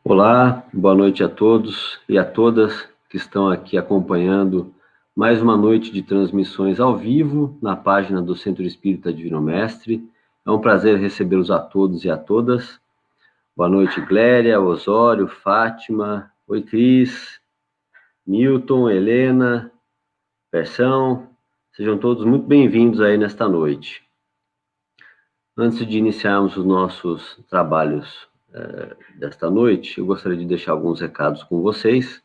Olá, boa noite a todos e a todas que estão aqui acompanhando mais uma noite de transmissões ao vivo na página do Centro Espírita Divino Mestre. É um prazer recebê-los a todos e a todas. Boa noite, Gléria, Osório, Fátima, oi, Cris, Milton, Helena, Persão. Sejam todos muito bem-vindos aí nesta noite. Antes de iniciarmos os nossos trabalhos desta noite, eu gostaria de deixar alguns recados com vocês,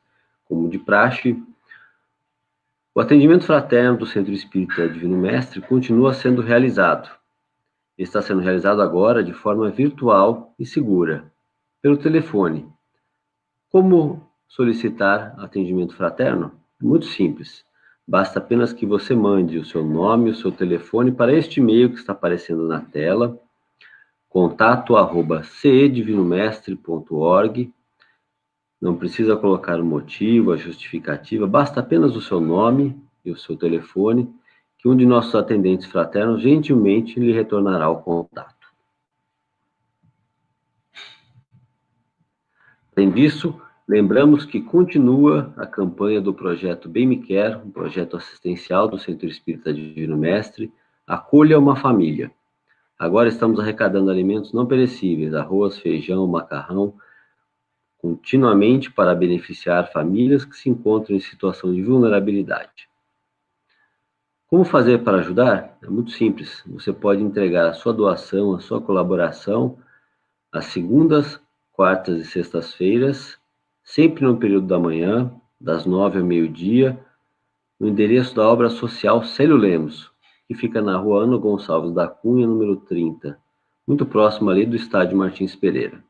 como de praxe. O atendimento fraterno do Centro Espírita Divino Mestre continua sendo realizado. Está sendo realizado agora de forma virtual e segura, pelo telefone. Como solicitar atendimento fraterno? É muito simples. Basta apenas que você mande o seu nome e o seu telefone para este e-mail que está aparecendo na tela, contato@cedivinomestre.org. Não precisa colocar o motivo, a justificativa, basta apenas o seu nome e o seu telefone, que um de nossos atendentes fraternos gentilmente lhe retornará o contato. Além disso, lembramos que continua a campanha do projeto Bem Me Quer, um projeto assistencial do Centro Espírita Divino Mestre, Acolha uma Família. Agora estamos arrecadando alimentos não perecíveis, arroz, feijão, macarrão, continuamente para beneficiar famílias que se encontram em situação de vulnerabilidade. Como fazer para ajudar? É muito simples. Você pode entregar a sua doação, a sua colaboração, às segundas, quartas e sextas-feiras, sempre no período da manhã, das 9 ao meio-dia, no endereço da obra social Célio Lemos, que fica na rua Ana Gonçalves da Cunha, número 30, muito próximo ali do estádio Martins Pereira.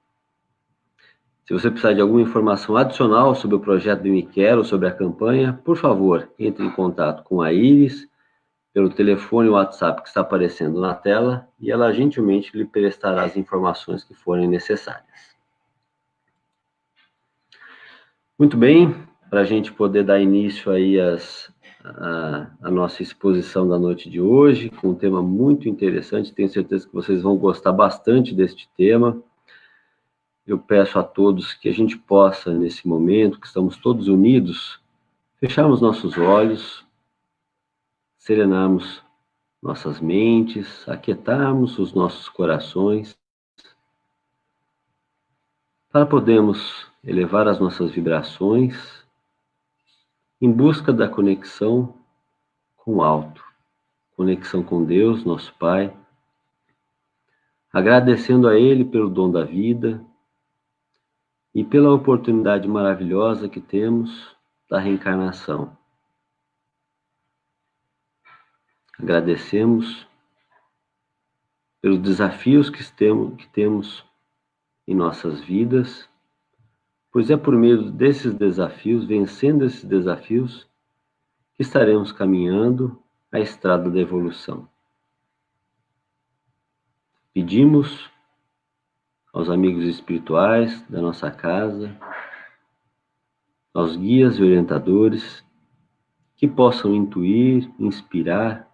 Se você precisar de alguma informação adicional sobre o projeto do Me Quer ou sobre a campanha, por favor, entre em contato com a Iris, pelo telefone ou WhatsApp que está aparecendo na tela, e ela gentilmente lhe prestará as informações que forem necessárias. Muito bem, para a gente poder dar início aí a nossa exposição da noite de hoje, com um tema muito interessante, tenho certeza que vocês vão gostar bastante deste tema. Eu peço a todos que a gente possa, nesse momento, que estamos todos unidos, fecharmos nossos olhos, serenarmos nossas mentes, aquietarmos os nossos corações, para podermos elevar as nossas vibrações em busca da conexão com o alto, conexão com Deus, nosso Pai, agradecendo a Ele pelo dom da vida e pela oportunidade maravilhosa que temos da reencarnação. Agradecemos pelos desafios que temos em nossas vidas, pois é por meio desses desafios, vencendo esses desafios, que estaremos caminhando a estrada da evolução. Pedimos aos amigos espirituais da nossa casa, aos guias e orientadores, que possam intuir, inspirar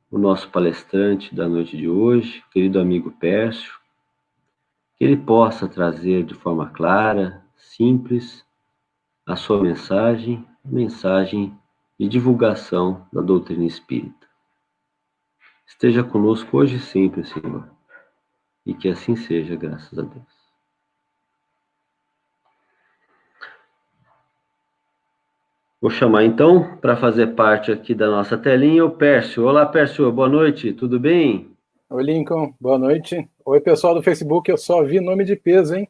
o nosso palestrante da noite de hoje, querido amigo Pércio, que ele possa trazer de forma clara, simples, a sua mensagem de divulgação da doutrina espírita. Esteja conosco hoje e sempre, Senhor, e que assim seja, graças a Deus. Vou chamar então, para fazer parte aqui da nossa telinha, o Pércio. Olá, Pércio, boa noite, tudo bem? Oi, Lincoln, boa noite. Oi, pessoal do Facebook, eu só vi nome de peso, hein?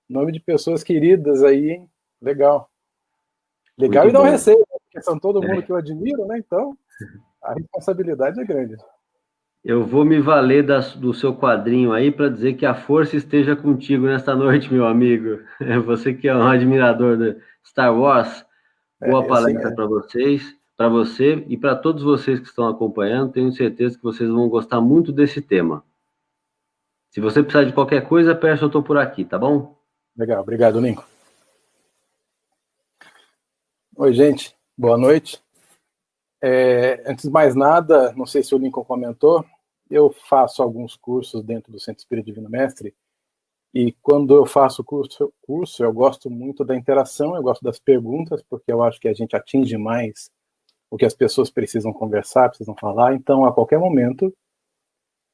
Nome de pessoas queridas aí, hein? Legal. Legal. Muito e não receio, porque são todo mundo que eu admiro, né? Então, a responsabilidade é grande. Eu vou me valer do seu quadrinho aí para dizer que a força esteja contigo nesta noite, meu amigo. Você que é um admirador de Star Wars, boa palestra para vocês, para você e para todos vocês que estão acompanhando. Tenho certeza que vocês vão gostar muito desse tema. Se você precisar de qualquer coisa, peço, eu estou por aqui, tá bom? Legal, obrigado, Lincoln. Oi, gente, boa noite. Antes de mais nada, não sei se o Lincoln comentou, eu faço alguns cursos dentro do Centro Espírita Divino Mestre E quando eu faço curso, eu gosto muito da interação, eu gosto das perguntas, porque eu acho que a gente atinge mais o que as pessoas precisam conversar, precisam falar. Então, a qualquer momento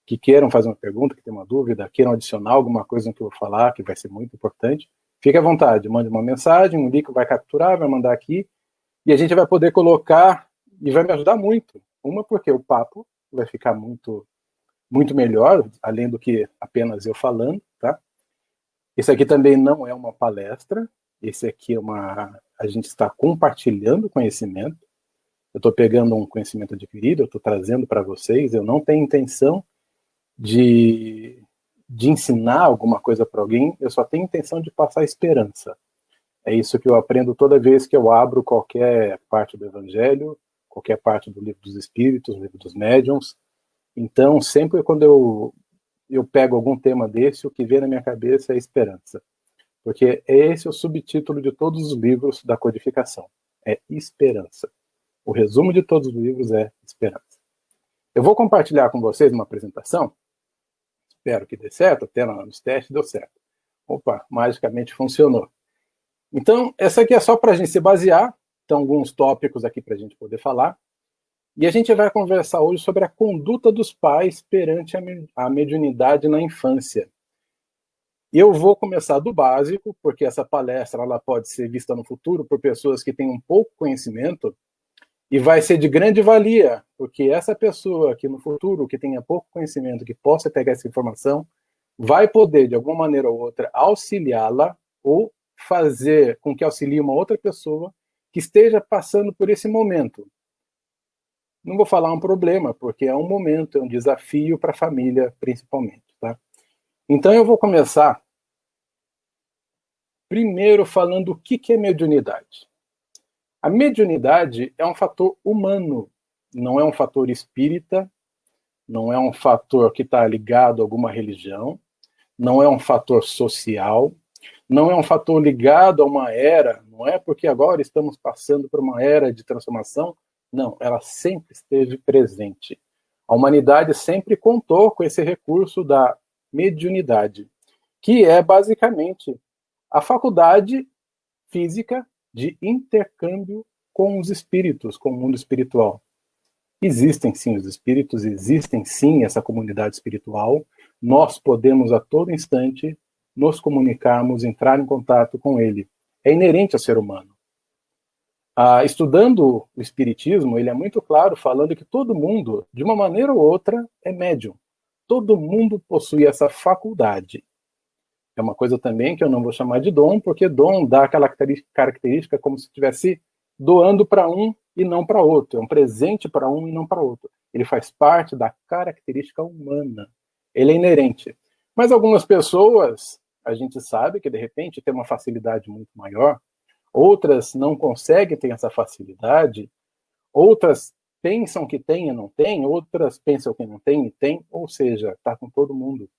que queiram fazer uma pergunta, que tenham uma dúvida, queiram adicionar alguma coisa no que eu vou falar, que vai ser muito importante, fique à vontade, mande uma mensagem, um link vai capturar, vai mandar aqui, e a gente vai poder colocar, e vai me ajudar muito. Uma, porque o papo vai ficar muito, muito melhor, além do que apenas eu falando, tá? Esse aqui também não é uma palestra, esse aqui é a gente está compartilhando conhecimento, eu estou pegando um conhecimento adquirido, eu estou trazendo para vocês, eu não tenho intenção de ensinar alguma coisa para alguém, eu só tenho intenção de passar esperança. É isso que eu aprendo toda vez que eu abro qualquer parte do Evangelho, qualquer parte do Livro dos Espíritos, do Livro dos Médiuns. Então, sempre quando eu pego algum tema desse, o que vem na minha cabeça é esperança. Porque esse é o subtítulo de todos os livros da codificação. É esperança. O resumo de todos os livros é esperança. Eu vou compartilhar com vocês uma apresentação. Espero que dê certo, até nos testes deu certo. Opa, magicamente funcionou. Então, essa aqui é só para a gente se basear. Então, alguns tópicos aqui para a gente poder falar. E a gente vai conversar hoje sobre a conduta dos pais perante a mediunidade na infância. E eu vou começar do básico, porque essa palestra ela pode ser vista no futuro por pessoas que têm um pouco conhecimento, e vai ser de grande valia, porque essa pessoa que no futuro, que tenha pouco conhecimento, que possa pegar essa informação, vai poder, de alguma maneira ou outra, auxiliá-la ou fazer com que auxilie uma outra pessoa que esteja passando por esse momento. Não vou falar um problema, porque é um momento, é um desafio para a família, principalmente. Tá? Então, eu vou começar primeiro falando o que é mediunidade. A mediunidade é um fator humano, não é um fator espírita, não é um fator que está ligado a alguma religião, não é um fator social, não é um fator ligado a uma era, não é porque agora estamos passando por uma era de transformação, não, ela sempre esteve presente. A humanidade sempre contou com esse recurso da mediunidade, que é basicamente a faculdade física de intercâmbio com os espíritos, com o mundo espiritual. Existem sim os espíritos, existem sim essa comunidade espiritual, nós podemos a todo instante nos comunicarmos, entrar em contato com ele. É inerente ao ser humano. Estudando o espiritismo, ele é muito claro falando que todo mundo, de uma maneira ou outra, é médium. Todo mundo possui essa faculdade. É uma coisa também que eu não vou chamar de dom, porque dom dá aquela característica como se estivesse doando para um e não para outro. É um presente para um e não para outro. Ele faz parte da característica humana. Ele é inerente. Mas algumas pessoas, a gente sabe que de repente tem uma facilidade muito maior, outras não conseguem ter essa facilidade, outras pensam que tem e não tem, outras pensam que não tem e tem, ou seja, está com todo mundo.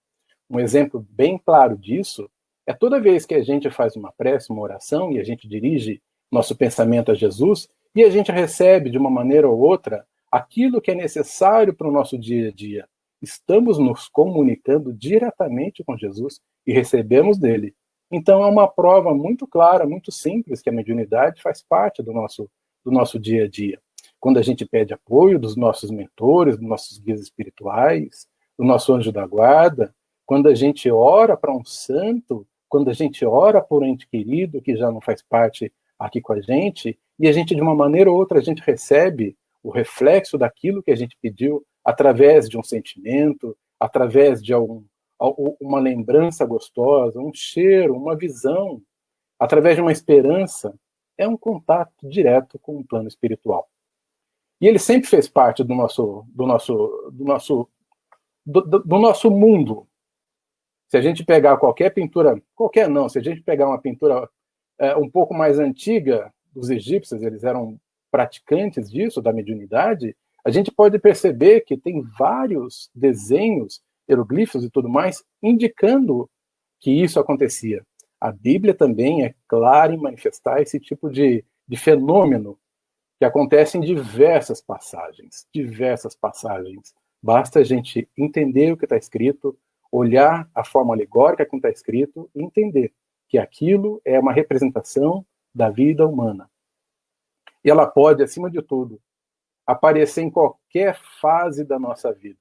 Um exemplo bem claro disso é toda vez que a gente faz uma prece, uma oração, e a gente dirige nosso pensamento a Jesus, e a gente recebe de uma maneira ou outra aquilo que é necessário para o nosso dia a dia. Estamos nos comunicando diretamente com Jesus e recebemos dele. Então é uma prova muito clara, muito simples, que a mediunidade faz parte do nosso dia a dia. Quando a gente pede apoio dos nossos mentores, dos nossos guias espirituais, do nosso anjo da guarda, quando a gente ora para um santo, quando a gente ora por um ente querido que já não faz parte aqui com a gente, e a gente, de uma maneira ou outra, a gente recebe o reflexo daquilo que a gente pediu através de um sentimento, através de uma lembrança gostosa, um cheiro, uma visão, através de uma esperança, é um contato direto com o plano espiritual. E ele sempre fez parte do nosso mundo. Se a gente pegar qualquer pintura, qualquer não, se a gente pegar uma pintura um pouco mais antiga dos egípcios, eles eram praticantes disso, da mediunidade, a gente pode perceber que tem vários desenhos, hieroglifos e tudo mais, indicando que isso acontecia. A Bíblia também é clara em manifestar esse tipo de fenômeno que acontece em diversas passagens. Basta a gente entender o que está escrito, olhar a forma alegórica que está escrito e entender que aquilo é uma representação da vida humana. E ela pode, acima de tudo, aparecer em qualquer fase da nossa vida.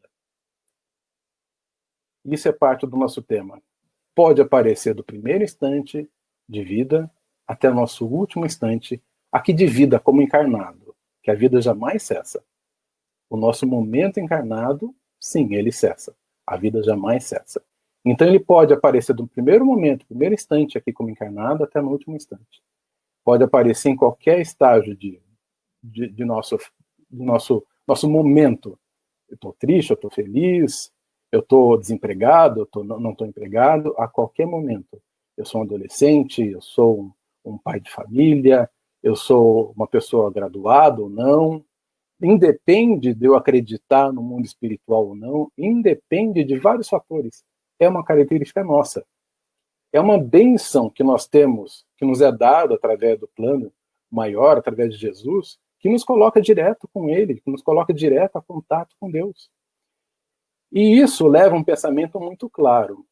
Isso é parte do nosso tema. Pode aparecer do primeiro instante de vida até o nosso último instante, aqui de vida como encarnado, que a vida jamais cessa. O nosso momento encarnado, sim, ele cessa. A vida jamais cessa. Então ele pode aparecer do primeiro momento, primeiro instante aqui como encarnado, até no último instante. Pode aparecer em qualquer estágio de nosso momento. Eu estou triste, eu estou feliz, eu estou desempregado, não estou empregado, a qualquer momento. Eu sou um adolescente, eu sou um pai de família, eu sou uma pessoa graduada ou não, independe de eu acreditar no mundo espiritual ou não, independe de vários fatores. É uma característica nossa. É uma bênção que nós temos, que nos é dado através do plano maior, através de Jesus, que nos coloca direto com Ele, que nos coloca direto a contato com Deus. E isso leva a um pensamento muito claro,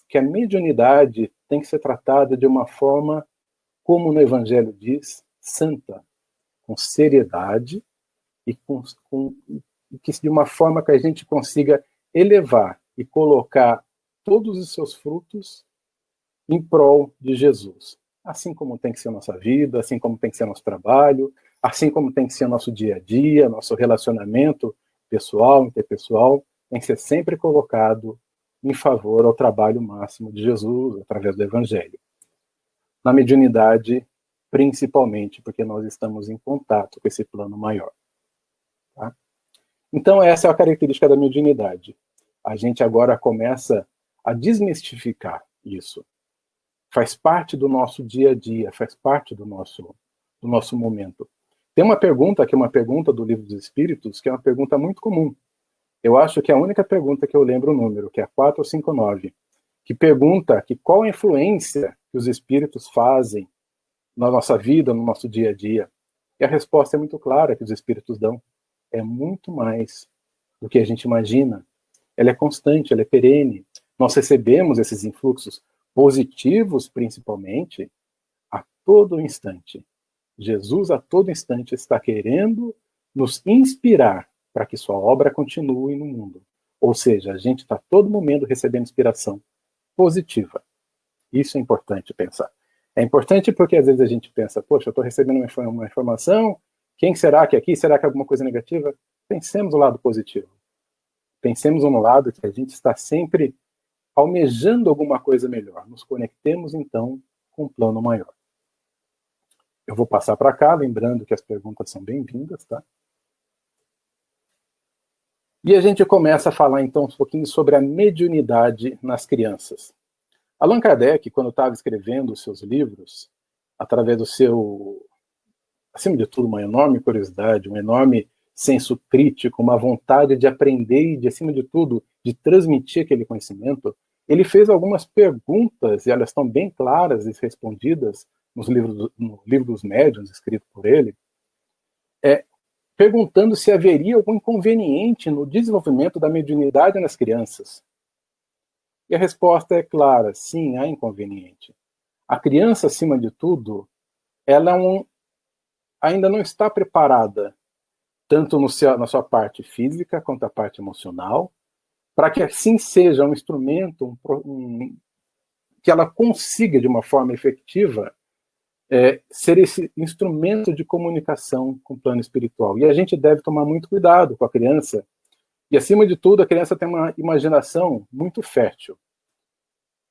que a mediunidade tem que ser tratada de uma forma, como no Evangelho diz, santa, com seriedade e de uma forma que a gente consiga elevar e colocar todos os seus frutos em prol de Jesus. Assim como tem que ser a nossa vida, assim como tem que ser nosso trabalho, assim como tem que ser nosso dia a dia, nosso relacionamento pessoal, interpessoal, tem que ser sempre colocado em favor ao trabalho máximo de Jesus, através do Evangelho. Na mediunidade, principalmente, porque nós estamos em contato com esse plano maior. Tá? Então, essa é a característica da mediunidade. A gente agora começa a desmistificar isso. Faz parte do nosso dia a dia, faz parte do nosso momento. Tem uma pergunta, que é uma pergunta do Livro dos Espíritos, que é uma pergunta muito comum. Eu acho que é a única pergunta que eu lembro o número, que é 459, que pergunta que qual a influência que os espíritos fazem na nossa vida, no nosso dia a dia. E a resposta é muito clara que os espíritos dão. É muito mais do que a gente imagina. Ela é constante, ela é perene. Nós recebemos esses influxos positivos, principalmente, a todo instante. Jesus, a todo instante, está querendo nos inspirar para que sua obra continue no mundo. Ou seja, a gente está a todo momento recebendo inspiração positiva. Isso é importante pensar. É importante porque às vezes a gente pensa, poxa, eu estou recebendo uma informação, quem será que é aqui? Será que é alguma coisa negativa? Pensemos no lado positivo. Pensemos no lado que a gente está sempre almejando alguma coisa melhor. Nos conectemos, então, com um plano maior. Eu vou passar para cá, lembrando que as perguntas são bem-vindas, tá? E a gente começa a falar, então, um pouquinho sobre a mediunidade nas crianças. Allan Kardec, quando estava escrevendo os seus livros, através do seu, acima de tudo, uma enorme curiosidade, um enorme senso crítico, uma vontade de aprender e, de, acima de tudo, de transmitir aquele conhecimento, ele fez algumas perguntas, e elas estão bem claras e respondidas no livro dos médiuns, escrito por ele, perguntando se haveria algum inconveniente no desenvolvimento da mediunidade nas crianças. E a resposta é clara, sim, há inconveniente. A criança, acima de tudo, ela ainda não está preparada, tanto na sua parte física quanto a parte emocional, para que assim seja um instrumento que ela consiga, de uma forma efetiva, ser esse instrumento de comunicação com o plano espiritual. E a gente deve tomar muito cuidado com a criança. E, acima de tudo, a criança tem uma imaginação muito fértil.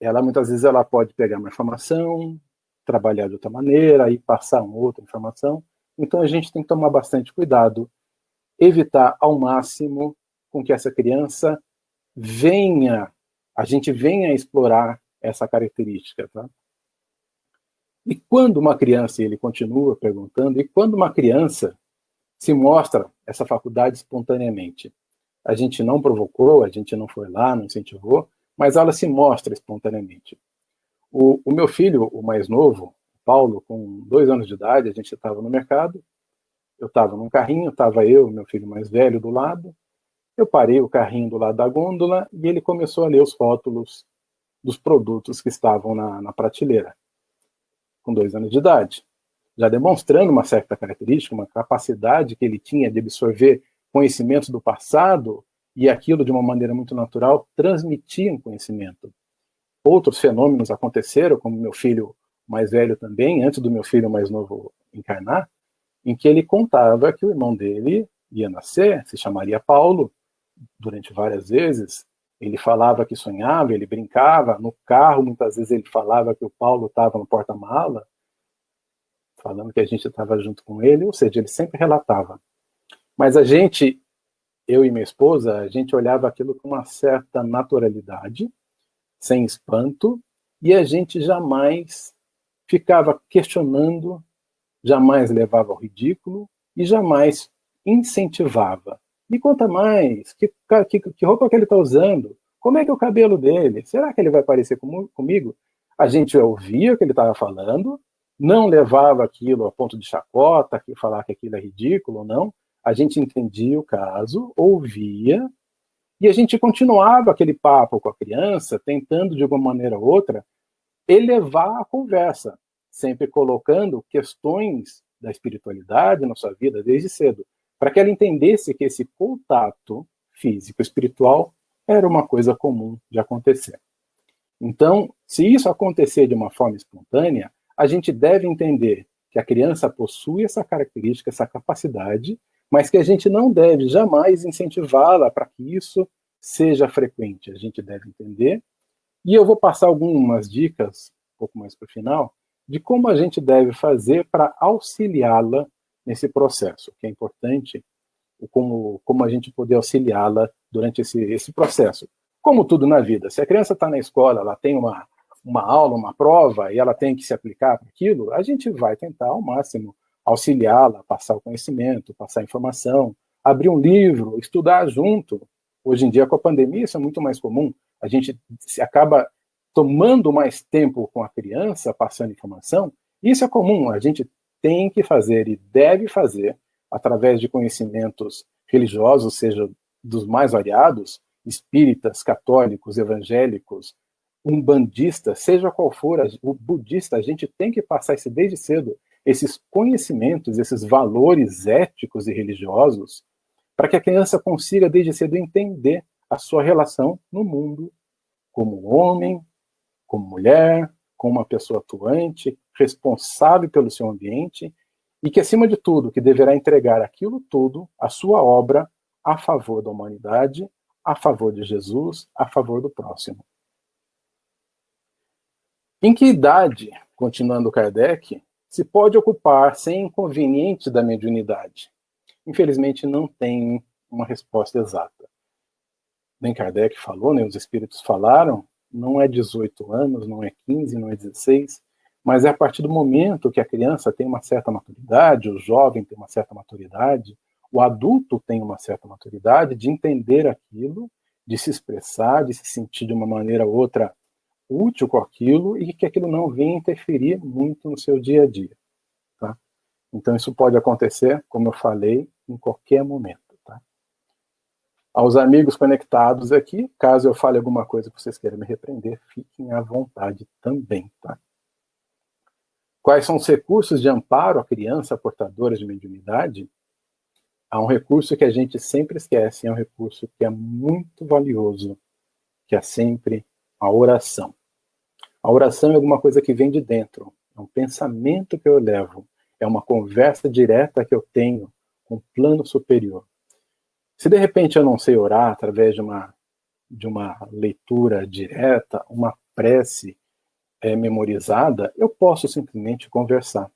Ela, muitas vezes, ela pode pegar uma informação, trabalhar de outra maneira, e passar uma outra informação. Então, a gente tem que tomar bastante cuidado, evitar ao máximo com que essa criança a gente venha a explorar essa característica, tá? E quando uma criança, ele continua perguntando, e quando uma criança se mostra essa faculdade espontaneamente? A gente não provocou, a gente não foi lá, não incentivou, mas ela se mostra espontaneamente. O meu filho, o mais novo, Paulo, com 2 anos de idade, a gente estava no mercado, eu estava num carrinho, estava eu, meu filho mais velho, do lado, Eu parei o carrinho do lado da gôndola e ele começou a ler os rótulos dos produtos que estavam na prateleira, com 2 anos de idade, já demonstrando uma certa característica, uma capacidade que ele tinha de absorver conhecimentos do passado e aquilo de uma maneira muito natural transmitia um conhecimento. Outros fenômenos aconteceram, como meu filho mais velho também, antes do meu filho mais novo encarnar, em que ele contava que o irmão dele ia nascer, se chamaria Paulo, durante várias vezes. Ele falava que sonhava, ele brincava, no carro muitas vezes ele falava que o Paulo estava no porta-mala, falando que a gente estava junto com ele, ou seja, ele sempre relatava. Mas a gente, eu e minha esposa, a gente olhava aquilo com uma certa naturalidade, sem espanto, e a gente jamais ficava questionando, jamais levava ao ridículo e jamais incentivava. Me conta mais, que roupa que ele está usando? Como é que é o cabelo dele? Será que ele vai parecer comigo? A gente ouvia o que ele estava falando, não levava aquilo a ponto de chacota, falar que aquilo é ridículo ou não. A gente entendia o caso, ouvia, e a gente continuava aquele papo com a criança, tentando de alguma maneira ou outra elevar a conversa, sempre colocando questões da espiritualidade na sua vida desde cedo, para que ela entendesse que esse contato físico espiritual era uma coisa comum de acontecer. Então, se isso acontecer de uma forma espontânea, a gente deve entender que a criança possui essa característica, essa capacidade, mas que a gente não deve jamais incentivá-la para que isso seja frequente. A gente deve entender. E eu vou passar algumas dicas, um pouco mais para o final, de como a gente deve fazer para auxiliá-la nesse processo, que é importante, como a gente poder auxiliá-la durante esse processo. Como tudo na vida, se a criança está na escola, ela tem uma aula, uma prova, e ela tem que se aplicar para aquilo, a gente vai tentar ao máximo auxiliá-la, passar o conhecimento, passar a informação, abrir um livro, estudar junto. Hoje em dia, com a pandemia, isso é muito mais comum. A gente acaba tomando mais tempo com a criança, passando informação. Isso é comum, a gente tem que fazer e deve fazer, através de conhecimentos religiosos, seja dos mais variados, espíritas, católicos, evangélicos, umbandistas, seja qual for, o budista, a gente tem que passar isso desde cedo, esses conhecimentos, esses valores éticos e religiosos, para que a criança consiga desde cedo entender a sua relação no mundo, como homem, como mulher, como uma pessoa atuante, responsável pelo seu ambiente, e que, acima de tudo, que deverá entregar aquilo tudo, a sua obra, a favor da humanidade, a favor de Jesus, a favor do próximo. Em que idade, continuando Kardec, se pode ocupar sem inconveniente da mediunidade? Infelizmente, não tem uma resposta exata. Nem Kardec falou, nem os espíritos falaram, não é 18 anos, não é 15, não é 16, mas é a partir do momento que a criança tem uma certa maturidade, o jovem tem uma certa maturidade, o adulto tem uma certa maturidade de entender aquilo, de se expressar, de se sentir de uma maneira ou outra útil com aquilo e que aquilo não venha interferir muito no seu dia a dia. Tá? Então isso pode acontecer, como eu falei, em qualquer momento. Tá? Aos amigos conectados aqui, caso eu fale alguma coisa que vocês queiram me repreender, fiquem à vontade também. Tá? Quais são os recursos de amparo à criança portadora de mediunidade? Há um recurso que a gente sempre esquece, é um recurso que é muito valioso, que é sempre a oração. A oração é alguma coisa que vem de dentro, é um pensamento que eu levo, é uma conversa direta que eu tenho com o plano superior. Se de repente eu não sei orar através de uma leitura direta, uma prece memorizada, eu posso simplesmente conversar.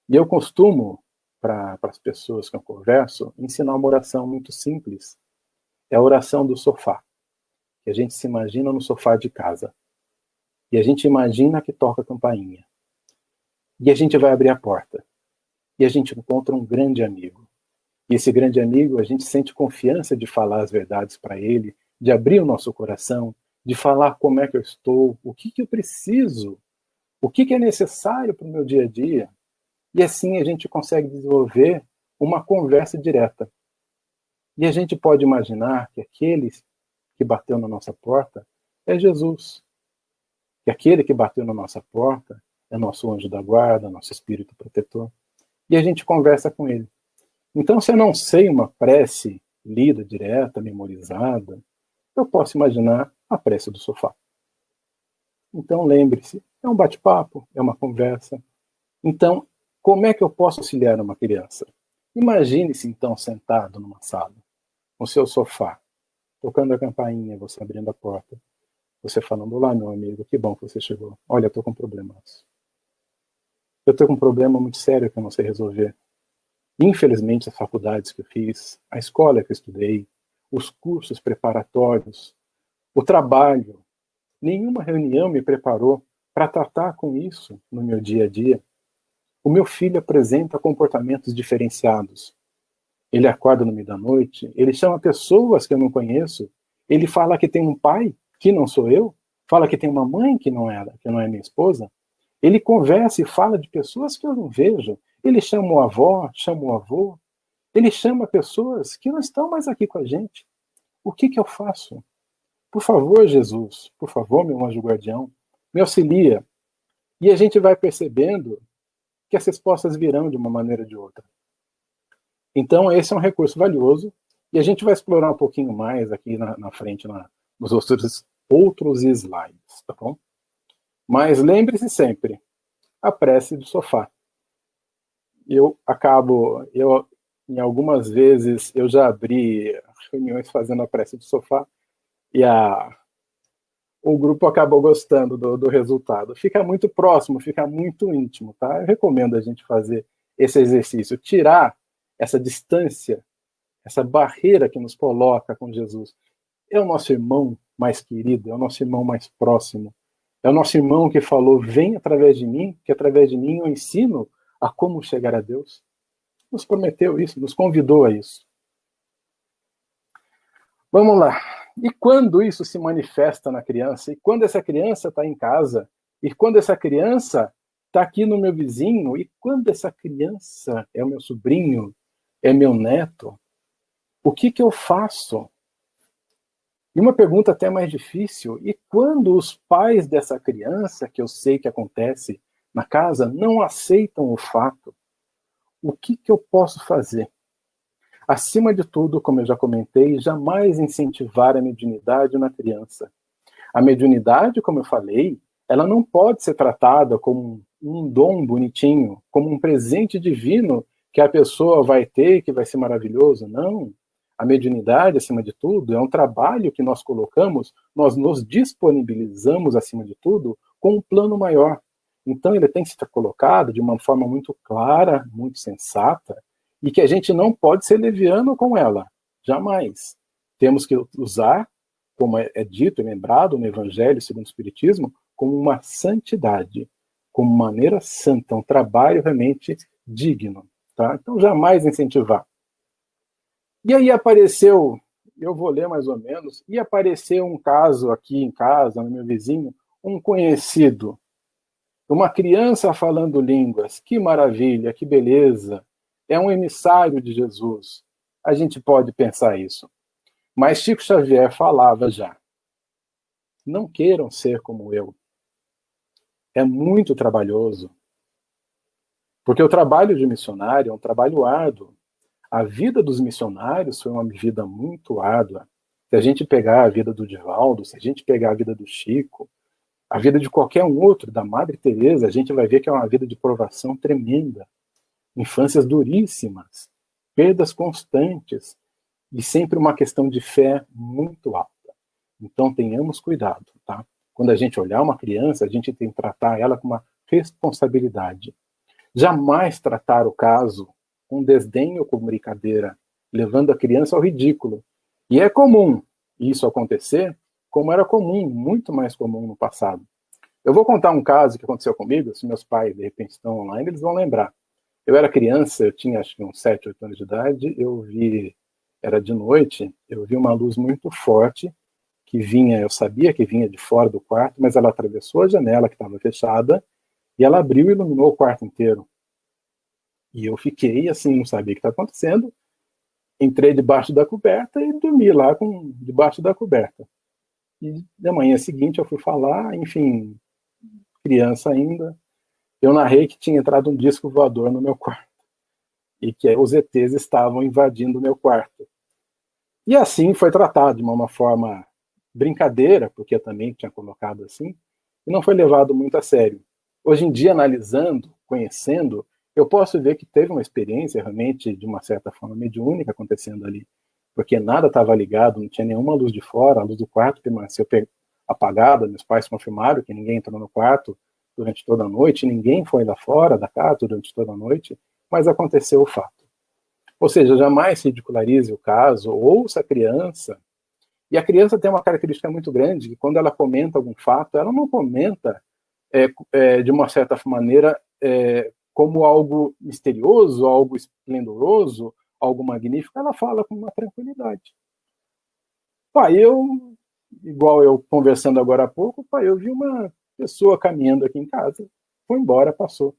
E eu costumo, para as pessoas que eu converso, ensinar uma oração muito simples. É a oração do sofá, que a gente se imagina no sofá de casa. E a gente imagina que toca a campainha. E a gente vai abrir a porta. E a gente encontra um grande amigo. E esse grande amigo, a gente sente confiança de falar as verdades para ele, de abrir o nosso coração, de falar como é que eu estou, o que eu preciso, o que é necessário para o meu dia a dia. E assim a gente consegue desenvolver uma conversa direta. E a gente pode imaginar que aquele que bateu na nossa porta é Jesus. Que aquele que bateu na nossa porta é nosso anjo da guarda, nosso espírito protetor. E a gente conversa com ele. Então, se eu não sei uma prece lida, direta, memorizada, eu posso imaginar a prece do sofá. Então, lembre-se, é um bate-papo, é uma conversa. Então, como é que eu posso auxiliar uma criança? Imagine-se, então, sentado numa sala, no seu sofá, tocando a campainha, você abrindo a porta, você falando: olá, meu amigo, que bom que você chegou. Olha, eu estou com um problema. Eu estou com um problema muito sério que eu não sei resolver. Infelizmente, as faculdades que eu fiz, a escola que eu estudei, os cursos preparatórios, o trabalho, nenhuma reunião me preparou para tratar com isso no meu dia a dia. O meu filho apresenta comportamentos diferenciados. Ele acorda no meio da noite, ele chama pessoas que eu não conheço, ele fala que tem um pai que não sou eu, fala que tem uma mãe que não é minha esposa, ele conversa e fala de pessoas que eu não vejo, ele chama o avó, chama o avô, ele chama pessoas que não estão mais aqui com a gente. O que eu faço? Por favor, Jesus, por favor, meu anjo guardião, me auxilia. E a gente vai percebendo que as respostas virão de uma maneira ou de outra. Então, esse é um recurso valioso, e a gente vai explorar um pouquinho mais aqui na frente, nos outros slides, tá bom? Mas lembre-se sempre, a prece do sofá. Em algumas vezes, eu já abri reuniões fazendo a prece do sofá, e o grupo acabou gostando do resultado. Fica muito próximo, fica muito íntimo, tá? Eu recomendo a gente fazer esse exercício, tirar essa distância, essa barreira que nos coloca com Jesus. É o nosso irmão mais querido, é o nosso irmão mais próximo, é o nosso irmão que falou: vem através de mim, que através de mim eu ensino a como chegar a Deus. Nos prometeu isso, nos convidou a isso. Vamos lá. E quando isso se manifesta na criança? E quando essa criança está em casa? E quando essa criança está aqui no meu vizinho? E quando essa criança é o meu sobrinho? É meu neto? O que eu faço? E uma pergunta até mais difícil: e quando os pais dessa criança, que eu sei que acontece na casa, não aceitam o fato? O que eu posso fazer? Acima de tudo, como eu já comentei, jamais incentivar a mediunidade na criança. A mediunidade, como eu falei, ela não pode ser tratada como um dom bonitinho, como um presente divino que a pessoa vai ter, que vai ser maravilhoso. Não. A mediunidade, acima de tudo, é um trabalho que nós colocamos, nós nos disponibilizamos, acima de tudo, com um plano maior. Então, ele tem que ser colocado de uma forma muito clara, muito sensata, e que a gente não pode ser leviano com ela, jamais. Temos que usar, como é dito e lembrado no Evangelho segundo o Espiritismo, como uma santidade, como maneira santa, um trabalho realmente digno. Tá? Então, jamais incentivar. E aí apareceu, eu vou ler mais ou menos, e apareceu um caso aqui em casa, no meu vizinho, um conhecido, uma criança falando línguas, que maravilha, que beleza, é um emissário de Jesus. A gente pode pensar isso. Mas Chico Xavier falava já: não queiram ser como eu. É muito trabalhoso. Porque o trabalho de missionário é um trabalho árduo. A vida dos missionários foi uma vida muito árdua. Se a gente pegar a vida do Divaldo, se a gente pegar a vida do Chico, a vida de qualquer um outro, da Madre Teresa, a gente vai ver que é uma vida de provação tremenda. Infâncias duríssimas, perdas constantes e sempre uma questão de fé muito alta. Então tenhamos cuidado, tá? Quando a gente olhar uma criança, a gente tem que tratar ela com uma responsabilidade. Jamais tratar o caso com desdém ou com brincadeira, levando a criança ao ridículo. E é comum isso acontecer, como era comum, muito mais comum no passado. Eu vou contar um caso que aconteceu comigo, se meus pais de repente estão online, eles vão lembrar. Eu era criança, eu tinha acho que uns 7, 8 anos de idade, era de noite, eu vi uma luz muito forte que vinha, eu sabia que vinha de fora do quarto, mas ela atravessou a janela que estava fechada e ela abriu e iluminou o quarto inteiro. E eu fiquei assim, não sabia o que estava acontecendo. entrei debaixo da coberta e dormi lá debaixo da coberta. E na manhã seguinte eu fui falar, enfim, criança ainda, eu narrei que tinha entrado um disco voador no meu quarto e que os ETs estavam invadindo o meu quarto. E assim foi tratado de uma forma brincadeira, porque eu também tinha colocado assim, e não foi levado muito a sério. Hoje em dia, analisando, conhecendo, eu posso ver que teve uma experiência realmente, de uma certa forma, mediúnica acontecendo ali, porque nada estava ligado, não tinha nenhuma luz de fora, a luz do quarto permaneceu apagada, meus pais confirmaram que ninguém entrou no quarto durante toda a noite, ninguém foi lá fora da casa durante toda a noite, mas aconteceu o fato. Ou seja, jamais ridicularize o caso, ouça a criança, e a criança tem uma característica muito grande, que quando ela comenta algum fato, ela não comenta de uma certa maneira como algo misterioso, algo esplendoroso, algo magnífico, ela fala com uma tranquilidade. Pai, igual eu conversando agora há pouco, pai, eu vi uma pessoa caminhando aqui em casa, foi embora, passou.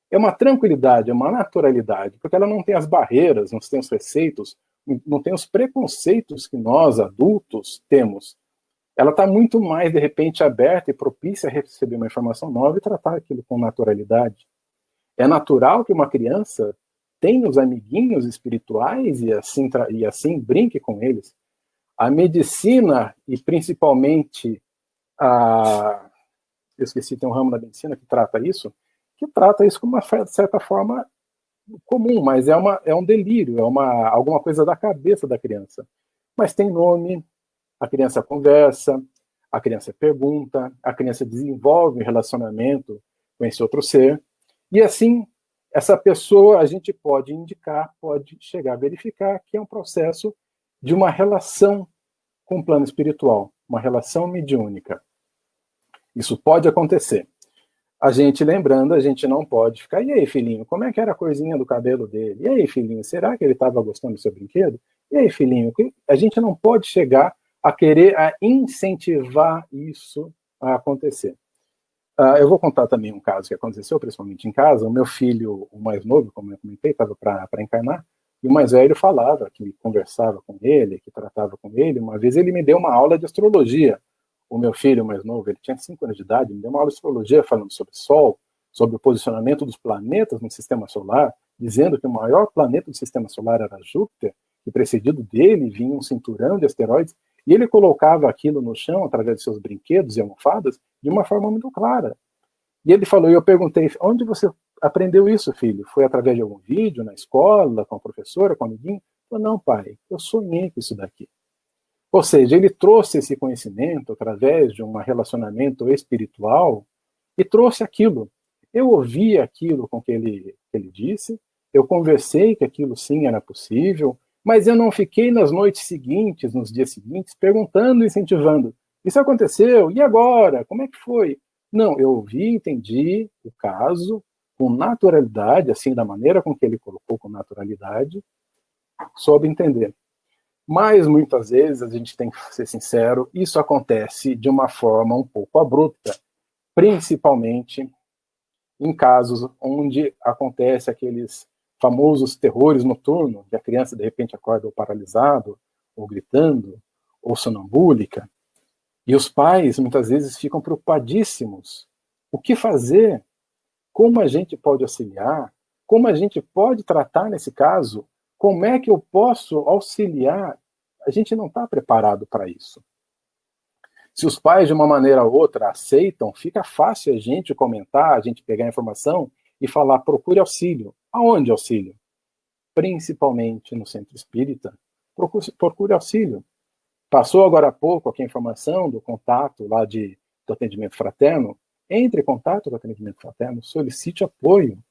É uma tranquilidade, é uma naturalidade, porque ela não tem as barreiras, não tem os receitos, não tem os preconceitos que nós, adultos, temos. Ela está muito mais, de repente, aberta e propícia a receber uma informação nova e tratar aquilo com naturalidade. É natural que uma criança tenha os amiguinhos espirituais e assim brinque com eles. A medicina, e principalmente eu esqueci, tem um ramo da medicina que trata isso como uma certa forma comum, mas é um delírio, alguma coisa da cabeça da criança. Mas tem nome, a criança conversa, a criança pergunta, a criança desenvolve um relacionamento com esse outro ser, e assim, essa pessoa a gente pode indicar, pode chegar a verificar que é um processo de uma relação com o plano espiritual, uma relação mediúnica. Isso pode acontecer. A gente lembrando, a gente não pode ficar, e aí, filhinho, como é que era a corzinha do cabelo dele? E aí, filhinho, será que ele estava gostando do seu brinquedo? E aí, filhinho, a gente não pode chegar a querer incentivar isso a acontecer. Eu vou contar também um caso que aconteceu, principalmente em casa. O meu filho, o mais novo, como eu comentei, estava para encarnar, e o mais velho falava, que conversava com ele, que tratava com ele. Uma vez ele me deu uma aula de astrologia. O meu filho mais novo, ele tinha 5 anos de idade, me deu uma aula de astrologia falando sobre o Sol, sobre o posicionamento dos planetas no sistema solar, dizendo que o maior planeta do sistema solar era Júpiter, e precedido dele vinha um cinturão de asteroides, e ele colocava aquilo no chão, através de seus brinquedos e almofadas, de uma forma muito clara. E ele falou, e eu perguntei, onde você aprendeu isso, filho? Foi através de algum vídeo, na escola, com a professora, com o amiguinho? Ele falou, não, pai, eu sonhei com isso daqui. Ou seja, ele trouxe esse conhecimento através de um relacionamento espiritual e trouxe aquilo. Eu ouvi aquilo com que ele disse, eu conversei que aquilo sim era possível, mas eu não fiquei nas noites seguintes, nos dias seguintes, perguntando e incentivando. Isso aconteceu? E agora? Como é que foi? Não, eu ouvi, entendi o caso com naturalidade, assim, da maneira com que ele colocou com naturalidade, soube entender. Mas, muitas vezes, a gente tem que ser sincero, isso acontece de uma forma um pouco abrupta, principalmente em casos onde acontece aqueles famosos terrores noturnos, que a criança, de repente, acorda ou paralisado, ou gritando, ou sonambúlica, e os pais, muitas vezes, ficam preocupadíssimos. O que fazer? Como a gente pode auxiliar? Como a gente pode tratar nesse caso? Como é que eu posso auxiliar? A gente não está preparado para isso. Se os pais, de uma maneira ou outra, aceitam, fica fácil a gente comentar, a gente pegar a informação e falar, procure auxílio. Aonde auxílio? Principalmente no centro espírita. Procure auxílio. Passou agora há pouco aqui a informação do contato lá do atendimento fraterno. Entre em contato com o atendimento fraterno, solicite apoio,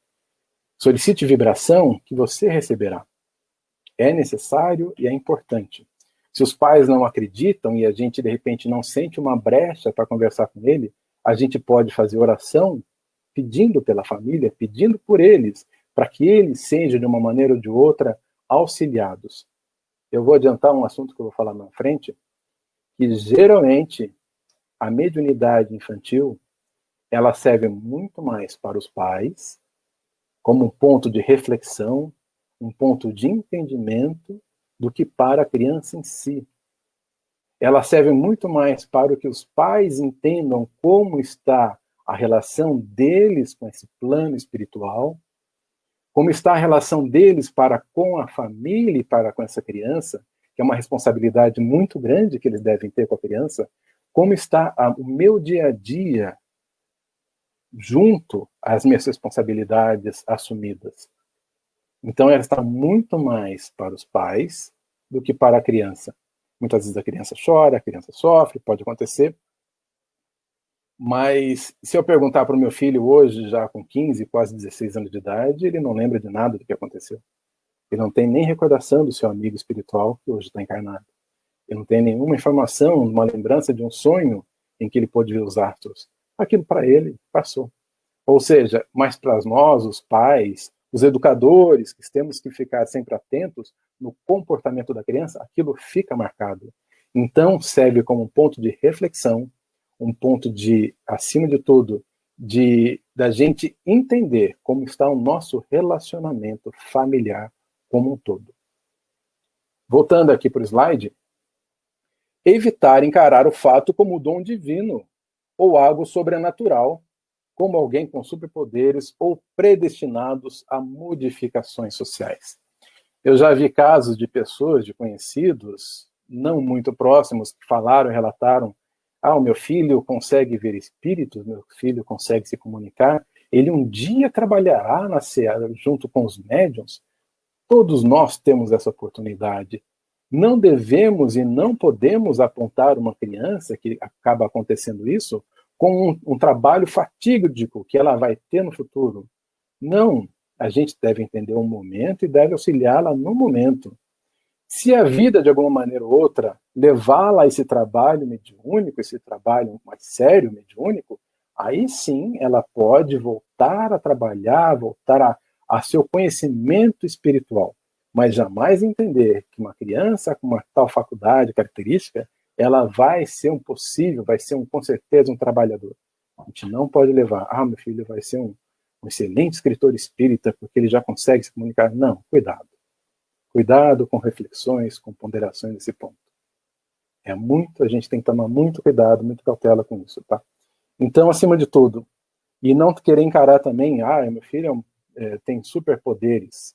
solicite vibração que você receberá. É necessário e é importante. Se os pais não acreditam e a gente, de repente, não sente uma brecha para conversar com ele, a gente pode fazer oração pedindo pela família, pedindo por eles, para que eles sejam, de uma maneira ou de outra, auxiliados. Eu vou adiantar um assunto que eu vou falar na frente, que geralmente a mediunidade infantil ela serve muito mais para os pais, como um ponto de reflexão, um ponto de entendimento, do que para a criança em si. Ela serve muito mais para que os pais entendam como está a relação deles com esse plano espiritual, como está a relação deles para com a família e para com essa criança, que é uma responsabilidade muito grande que eles devem ter com a criança, como está o meu dia a dia junto às minhas responsabilidades assumidas. Então, ela está muito mais para os pais do que para a criança. Muitas vezes a criança chora, a criança sofre, pode acontecer. Mas se eu perguntar para o meu filho hoje, já com 15, quase 16 anos de idade, ele não lembra de nada do que aconteceu. Ele não tem nem recordação do seu amigo espiritual que hoje está encarnado. Ele não tem nenhuma informação, uma lembrança de um sonho em que ele pôde ver os astros. Aquilo para ele passou. Ou seja, mas para nós, os pais, os educadores, que temos que ficar sempre atentos no comportamento da criança, aquilo fica marcado. Então, serve como um ponto de reflexão, um ponto de, acima de tudo, da gente entender como está o nosso relacionamento familiar como um todo. Voltando aqui para o slide, evitar encarar o fato como dom divino ou algo sobrenatural, como alguém com superpoderes ou predestinados a modificações sociais. Eu já vi casos de pessoas, de conhecidos, não muito próximos, que falaram, relataram: o meu filho consegue ver espíritos, meu filho consegue se comunicar, ele um dia trabalhará na seara junto com os médiuns. Todos nós temos essa oportunidade. Não devemos e não podemos apontar uma criança, que acaba acontecendo isso, com um trabalho fatídico que ela vai ter no futuro. Não, a gente deve entender o momento e deve auxiliá-la no momento. Se a vida, de alguma maneira ou outra, levá-la a esse trabalho mediúnico, esse trabalho mais sério, mediúnico, aí sim ela pode voltar a trabalhar, voltar a seu conhecimento espiritual. Mas jamais entender que uma criança com uma tal faculdade, característica, ela vai ser com certeza um trabalhador. A gente não pode levar, meu filho vai ser um excelente escritor espírita porque ele já consegue se comunicar. Não, cuidado. Cuidado com reflexões, com ponderações nesse ponto. A gente tem que tomar muito cuidado, muita cautela com isso, tá? Então, acima de tudo, e não querer encarar também, meu filho tem superpoderes,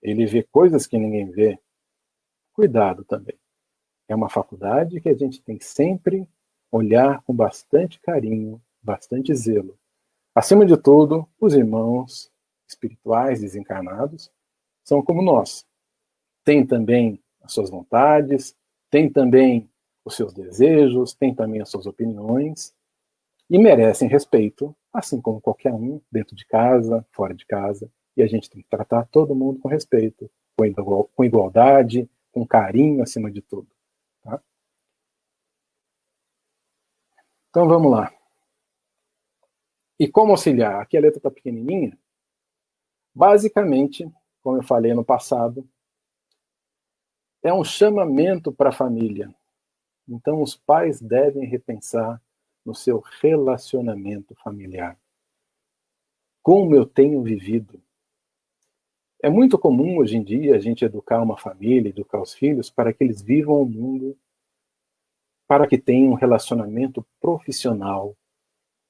ele vê coisas que ninguém vê. Cuidado também. É uma faculdade que a gente tem que sempre olhar com bastante carinho, bastante zelo. Acima de tudo, os irmãos espirituais desencarnados são como nós. Tem também as suas vontades, tem também os seus desejos, tem também as suas opiniões e merecem respeito, assim como qualquer um, dentro de casa, fora de casa. E a gente tem que tratar todo mundo com respeito, com igualdade, com carinho acima de tudo. Tá? Então vamos lá. E como auxiliar? Aqui a letra está pequenininha. Basicamente, como eu falei no passado, é um chamamento para a família. Então os pais devem repensar no seu relacionamento familiar. Como eu tenho vivido? É muito comum hoje em dia a gente educar uma família, educar os filhos para que eles vivam o mundo, para que tenham um relacionamento profissional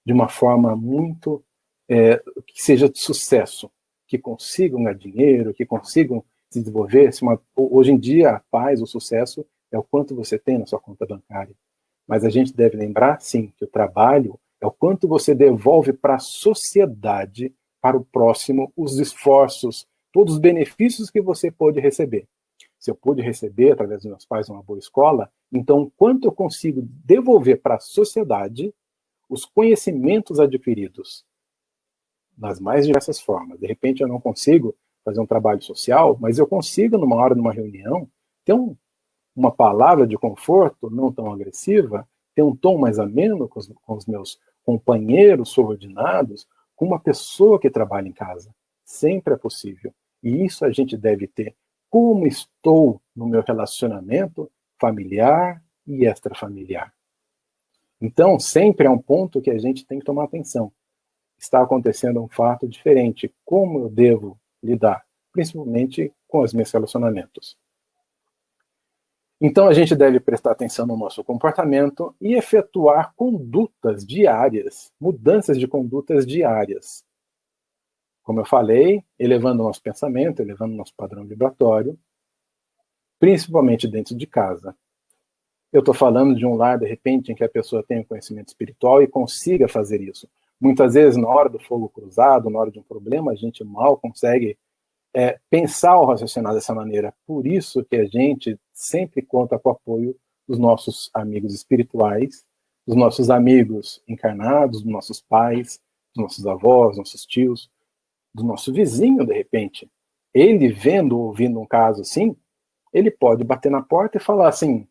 de uma forma muito que seja de sucesso, que consigam ganhar dinheiro, que consigam se desenvolver. Hoje em dia, a paz, o sucesso é o quanto você tem na sua conta bancária. Mas a gente deve lembrar, sim, que o trabalho é o quanto você devolve para a sociedade, para o próximo, os esforços, todos os benefícios que você pôde receber. Se eu pude receber, através dos meus pais, uma boa escola, então quanto eu consigo devolver para a sociedade os conhecimentos adquiridos nas mais diversas formas. De repente eu não consigo fazer um trabalho social, mas eu consigo, numa hora, numa reunião, ter uma palavra de conforto, não tão agressiva, ter um tom mais ameno com os meus companheiros subordinados, com uma pessoa que trabalha em casa. Sempre é possível. E isso a gente deve ter. Como estou no meu relacionamento familiar e extrafamiliar? Então, sempre é um ponto que a gente tem que tomar atenção. Está acontecendo um fato diferente. Como eu devo lidar? Principalmente com os meus relacionamentos. Então a gente deve prestar atenção no nosso comportamento e efetuar condutas diárias, mudanças de condutas diárias. Como eu falei, elevando o nosso pensamento, elevando o nosso padrão vibratório, principalmente dentro de casa. Eu estou falando de um lar, de repente, em que a pessoa tenha conhecimento espiritual e consiga fazer isso. Muitas vezes, na hora do fogo cruzado, na hora de um problema, a gente mal consegue pensar ou raciocinar dessa maneira. Por isso que a gente sempre conta com o apoio dos nossos amigos espirituais, dos nossos amigos encarnados, dos nossos pais, dos nossos avós, nossos tios, do nosso vizinho, de repente. Ele vendo ou ouvindo um caso assim, ele pode bater na porta e falar assim: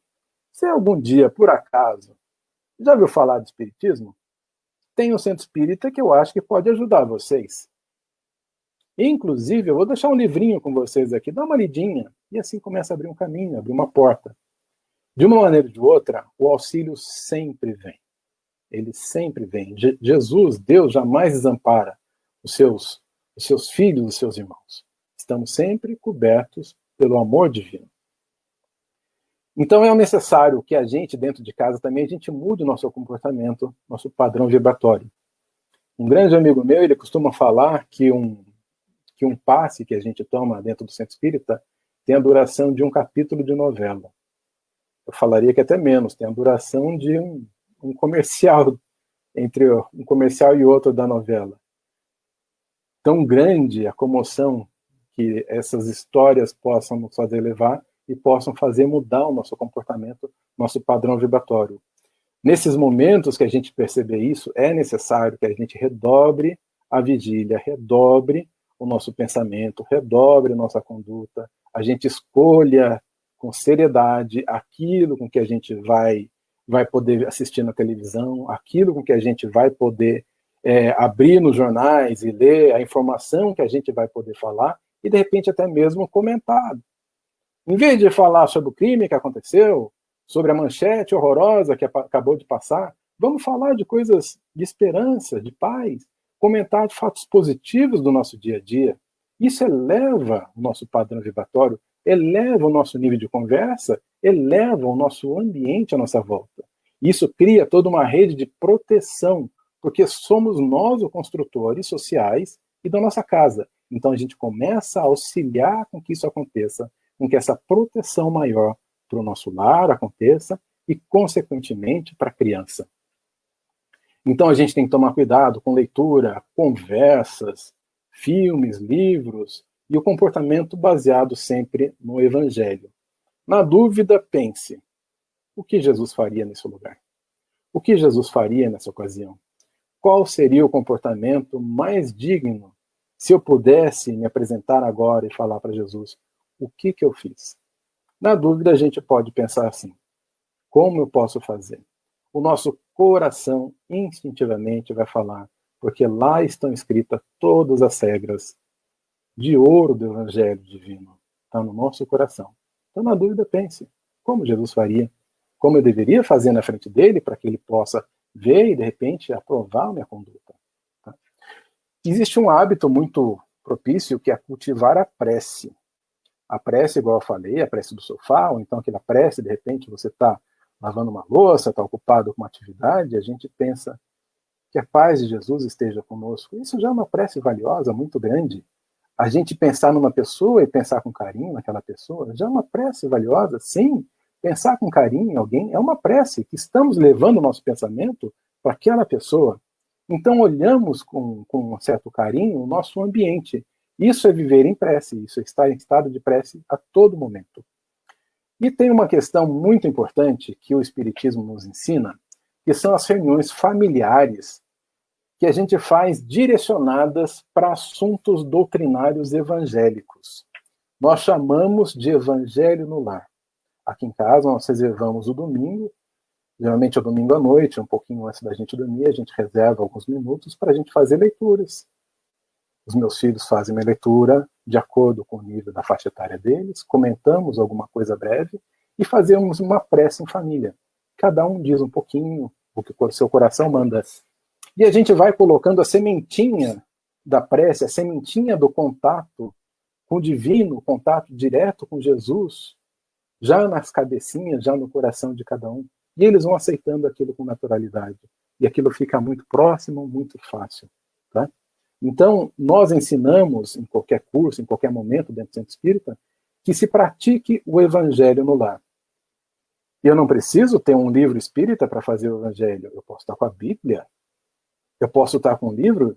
se algum dia, por acaso, já ouviu falar de espiritismo? Tem um centro espírita que eu acho que pode ajudar vocês. Inclusive, eu vou deixar um livrinho com vocês aqui, dá uma lidinha, e assim começa a abrir um caminho, abrir uma porta. De uma maneira ou de outra, o auxílio sempre vem. Ele sempre vem. Jesus, Deus, jamais desampara os seus filhos, os seus irmãos. Estamos sempre cobertos pelo amor divino. Então é necessário que a gente, dentro de casa também, a gente mude o nosso comportamento, nosso padrão vibratório. Um grande amigo meu, ele costuma falar que um passe que a gente toma dentro do centro espírita tem a duração de um capítulo de novela. Eu falaria que até menos, tem a duração de um comercial, entre um comercial e outro da novela. Tão grande a comoção que essas histórias possam nos fazer levar e possam fazer mudar o nosso comportamento, nosso padrão vibratório. Nesses momentos que a gente perceber isso, é necessário que a gente redobre a vigília, redobre o nosso pensamento, redobre a nossa conduta, a gente escolha com seriedade aquilo com que a gente vai poder assistir na televisão, aquilo com que a gente vai poder abrir nos jornais e ler, a informação que a gente vai poder falar e, de repente, até mesmo comentar. Em vez de falar sobre o crime que aconteceu, sobre a manchete horrorosa que acabou de passar, vamos falar de coisas de esperança, de paz, comentar de fatos positivos do nosso dia a dia. Isso eleva o nosso padrão vibratório, eleva o nosso nível de conversa, eleva o nosso ambiente à nossa volta. Isso cria toda uma rede de proteção, porque somos nós os construtores sociais e da nossa casa. Então a gente começa a auxiliar com que isso aconteça, com que essa proteção maior para o nosso lar aconteça e, consequentemente, para a criança. Então a gente tem que tomar cuidado com leitura, conversas, filmes, livros e o comportamento baseado sempre no Evangelho. Na dúvida, pense: o que Jesus faria nesse lugar? O que Jesus faria nessa ocasião? Qual seria o comportamento mais digno se eu pudesse me apresentar agora e falar para Jesus: o que eu fiz? Na dúvida, a gente pode pensar assim: como eu posso fazer? O nosso coração instintivamente vai falar, porque lá estão escritas todas as regras de ouro do Evangelho divino. Está no nosso coração. Então, na dúvida, pense: como Jesus faria? Como eu deveria fazer na frente dele para que ele possa ver e, de repente, aprovar a minha conduta? Tá? Existe um hábito muito propício que é cultivar a prece. A prece, igual eu falei, a prece do sofá, ou então aquela prece, de repente, você está lavando uma louça, está ocupado com uma atividade, a gente pensa que a paz de Jesus esteja conosco. Isso já é uma prece valiosa, muito grande. A gente pensar numa pessoa e pensar com carinho naquela pessoa, já é uma prece valiosa, sim. Pensar com carinho em alguém é uma prece, que estamos levando o nosso pensamento para aquela pessoa. Então olhamos com um certo carinho o nosso ambiente. Isso é viver em prece, isso é estar em estado de prece a todo momento. E tem uma questão muito importante que o Espiritismo nos ensina, que são as reuniões familiares que a gente faz direcionadas para assuntos doutrinários evangélicos. Nós chamamos de Evangelho no Lar. Aqui em casa nós reservamos o domingo, geralmente é o domingo à noite, um pouquinho antes da gente dormir, a gente reserva alguns minutos para a gente fazer leituras. Os meus filhos fazem minha leitura de acordo com o nível da faixa etária deles, comentamos alguma coisa breve e fazemos uma prece em família. Cada um diz um pouquinho o que o seu coração manda. E a gente vai colocando a sementinha da prece, a sementinha do contato com o divino, o contato direto com Jesus, já nas cabecinhas, já no coração de cada um, e eles vão aceitando aquilo com naturalidade. E aquilo fica muito próximo, muito fácil. Tá? Então, nós ensinamos, em qualquer curso, em qualquer momento dentro do Centro Espírita, que se pratique o Evangelho no lar. Eu não preciso ter um livro espírita para fazer o Evangelho. Eu posso estar com a Bíblia. Eu posso estar com um livro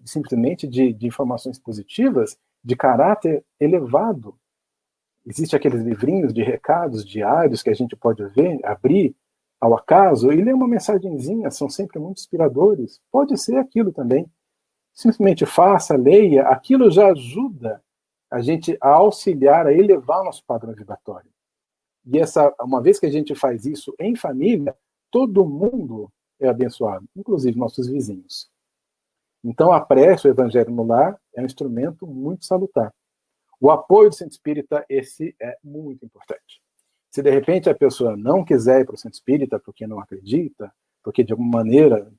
simplesmente de informações positivas, de caráter elevado. Existem aqueles livrinhos de recados diários que a gente pode ver, abrir ao acaso e ler uma mensagenzinha, são sempre muito inspiradores. Pode ser aquilo também. Simplesmente faça, leia, aquilo já ajuda a gente a auxiliar, a elevar nosso padrão vibratório. E uma vez que a gente faz isso em família, todo mundo é abençoado, inclusive nossos vizinhos. Então a prece, o Evangelho no lar, é um instrumento muito salutar. O apoio do Centro Espírita, esse é muito importante. Se de repente a pessoa não quiser ir para o Centro Espírita porque não acredita, porque de alguma maneira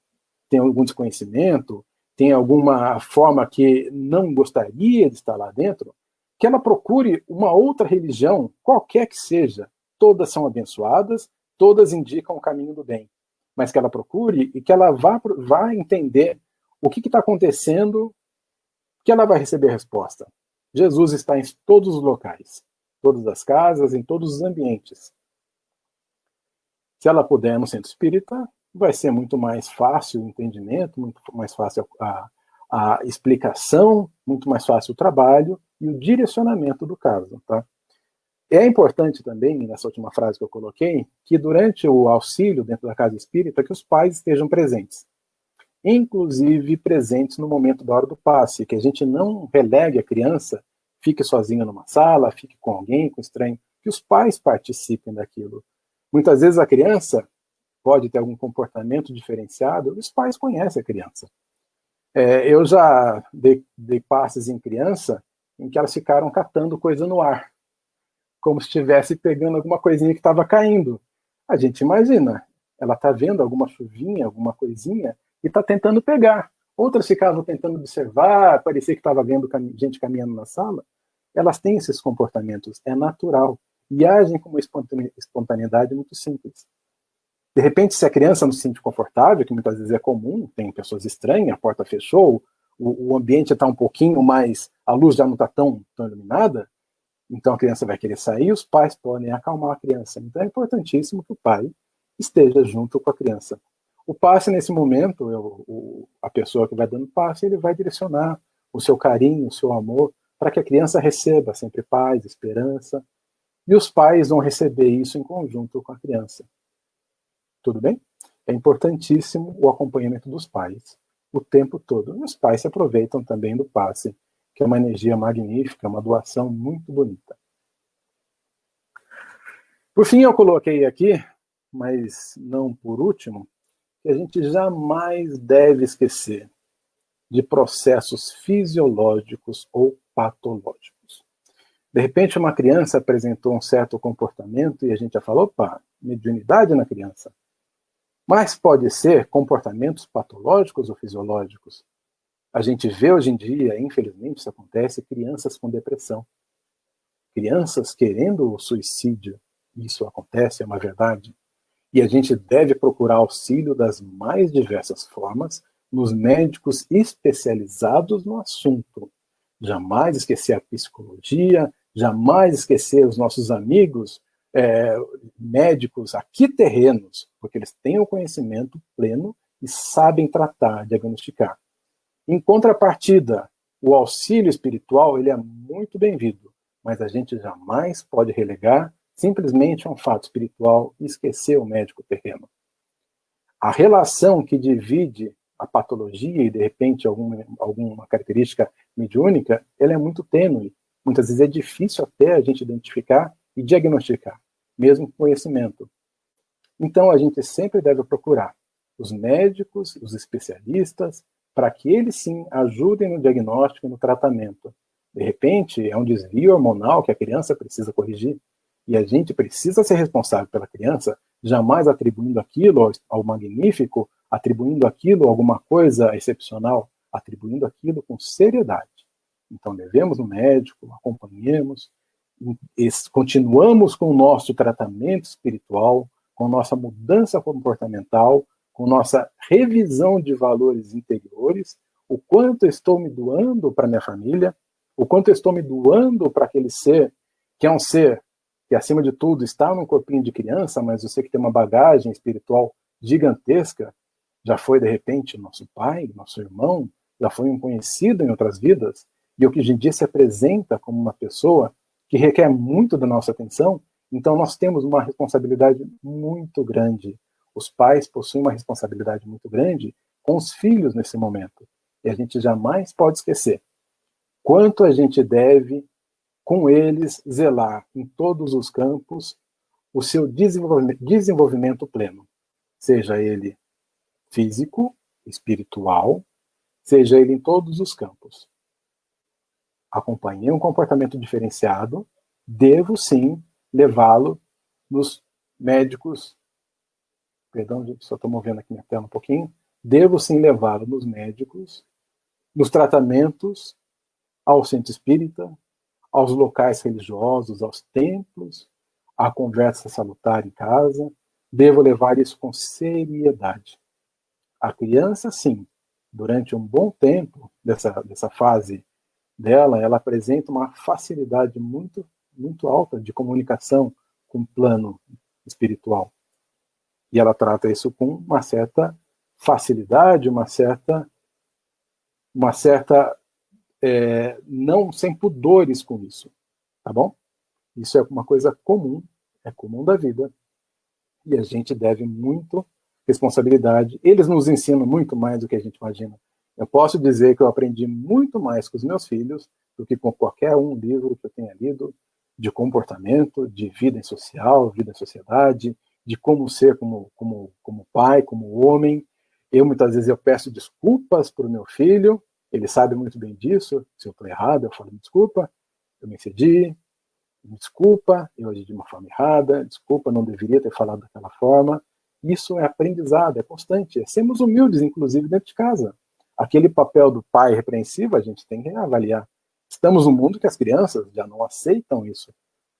tem algum desconhecimento, tem alguma forma que não gostaria de estar lá dentro, que ela procure uma outra religião, qualquer que seja. Todas são abençoadas, todas indicam o caminho do bem. Mas que ela procure e que ela vá entender o que está acontecendo, que ela vai receber resposta. Jesus está em todos os locais, todas as casas, em todos os ambientes. Se ela puder no Centro Espírita, vai ser muito mais fácil o entendimento, muito mais fácil a explicação, muito mais fácil o trabalho e o direcionamento do caso. Tá? É importante também, nessa última frase que eu coloquei, que durante o auxílio dentro da casa espírita, que os pais estejam presentes. Inclusive presentes no momento da hora do passe, que a gente não relegue a criança, fique sozinha numa sala, fique com alguém, com estranho, que os pais participem daquilo. Muitas vezes a criança pode ter algum comportamento diferenciado, os pais conhecem a criança. Eu já dei passes em criança em que elas ficaram catando coisa no ar, como se estivesse pegando alguma coisinha que estava caindo. A gente imagina, ela está vendo alguma chuvinha, alguma coisinha, e está tentando pegar. Outras ficavam tentando observar, parecia que estava vendo gente caminhando na sala. Elas têm esses comportamentos, é natural, e agem com uma espontaneidade muito simples. De repente, se a criança não se sente confortável, que muitas vezes é comum, tem pessoas estranhas, a porta fechou, o ambiente está um pouquinho mais, a luz já não está tão iluminada, então a criança vai querer sair, os pais podem acalmar a criança. Então é importantíssimo que o pai esteja junto com a criança. O passe, nesse momento, a pessoa que vai dando passe, ele vai direcionar o seu carinho, o seu amor, para que a criança receba sempre paz, esperança, e os pais vão receber isso em conjunto com a criança. Tudo bem? É importantíssimo o acompanhamento dos pais o tempo todo. E os pais se aproveitam também do passe, que é uma energia magnífica, uma doação muito bonita. Por fim, eu coloquei aqui, mas não por último, que a gente jamais deve esquecer de processos fisiológicos ou patológicos. De repente, uma criança apresentou um certo comportamento e a gente já falou, opa, mediunidade na criança. Mas pode ser comportamentos patológicos ou fisiológicos. A gente vê hoje em dia, infelizmente isso acontece, crianças com depressão. Crianças querendo o suicídio. Isso acontece, é uma verdade. E a gente deve procurar auxílio das mais diversas formas nos médicos especializados no assunto. Jamais esquecer a psicologia, jamais esquecer os nossos amigos médicos aqui terrenos, porque eles têm o conhecimento pleno e sabem tratar, diagnosticar. Em contrapartida, o auxílio espiritual ele é muito bem-vindo, mas a gente jamais pode relegar simplesmente a um fato espiritual e esquecer o médico terreno. A relação que divide a patologia e, de repente, alguma característica mediúnica, ela é muito tênue. Muitas vezes é difícil até a gente identificar e diagnosticar, mesmo com conhecimento. Então, a gente sempre deve procurar os médicos, os especialistas, para que eles, sim, ajudem no diagnóstico e no tratamento. De repente, é um desvio hormonal que a criança precisa corrigir, e a gente precisa ser responsável pela criança, jamais atribuindo aquilo ao magnífico, atribuindo aquilo a alguma coisa excepcional, atribuindo aquilo com seriedade. Então, levemos no médico, acompanhemos, continuamos com o nosso tratamento espiritual, com nossa mudança comportamental, com nossa revisão de valores interiores, o quanto eu estou me doando para minha família, o quanto eu estou me doando para aquele ser, que é um ser que, acima de tudo, está num corpinho de criança, mas eu sei que tem uma bagagem espiritual gigantesca, já foi, de repente, nosso pai, nosso irmão, já foi um conhecido em outras vidas, e o que hoje em dia se apresenta como uma pessoa que requer muito da nossa atenção. Então nós temos uma responsabilidade muito grande. Os pais possuem uma responsabilidade muito grande com os filhos nesse momento. E a gente jamais pode esquecer quanto a gente deve, com eles, zelar em todos os campos o seu desenvolvimento pleno. Seja ele físico, espiritual, seja ele em todos os campos. Acompanhei um comportamento diferenciado, devo sim levá-lo nos médicos. Perdão, gente, só estou movendo aqui minha tela um pouquinho. Devo sim levá-lo nos médicos, nos tratamentos, ao centro espírita, aos locais religiosos, aos templos, à conversa salutar em casa. Devo levar isso com seriedade. A criança, sim, durante um bom tempo dessa fase dela, ela apresenta uma facilidade muito, muito alta de comunicação com o plano espiritual. E ela trata isso com uma certa facilidade, uma certa não sem pudores com isso, tá bom? Isso é uma coisa comum, é comum da vida, e a gente deve muito responsabilidade. Eles nos ensinam muito mais do que a gente imagina. Eu posso dizer que eu aprendi muito mais com os meus filhos do que com qualquer um livro que eu tenha lido de comportamento, de vida em social, vida em sociedade, de como ser como pai, como homem. Muitas vezes eu peço desculpas para o meu filho, ele sabe muito bem disso. Se eu estou errado, eu falo, desculpa, eu me excedi, desculpa, eu agi de uma forma errada, desculpa, não deveria ter falado daquela forma. Isso é aprendizado, é constante. Sermos humildes, inclusive, dentro de casa. Aquele papel do pai repreensivo, a gente tem que avaliar. Estamos num mundo que as crianças já não aceitam isso.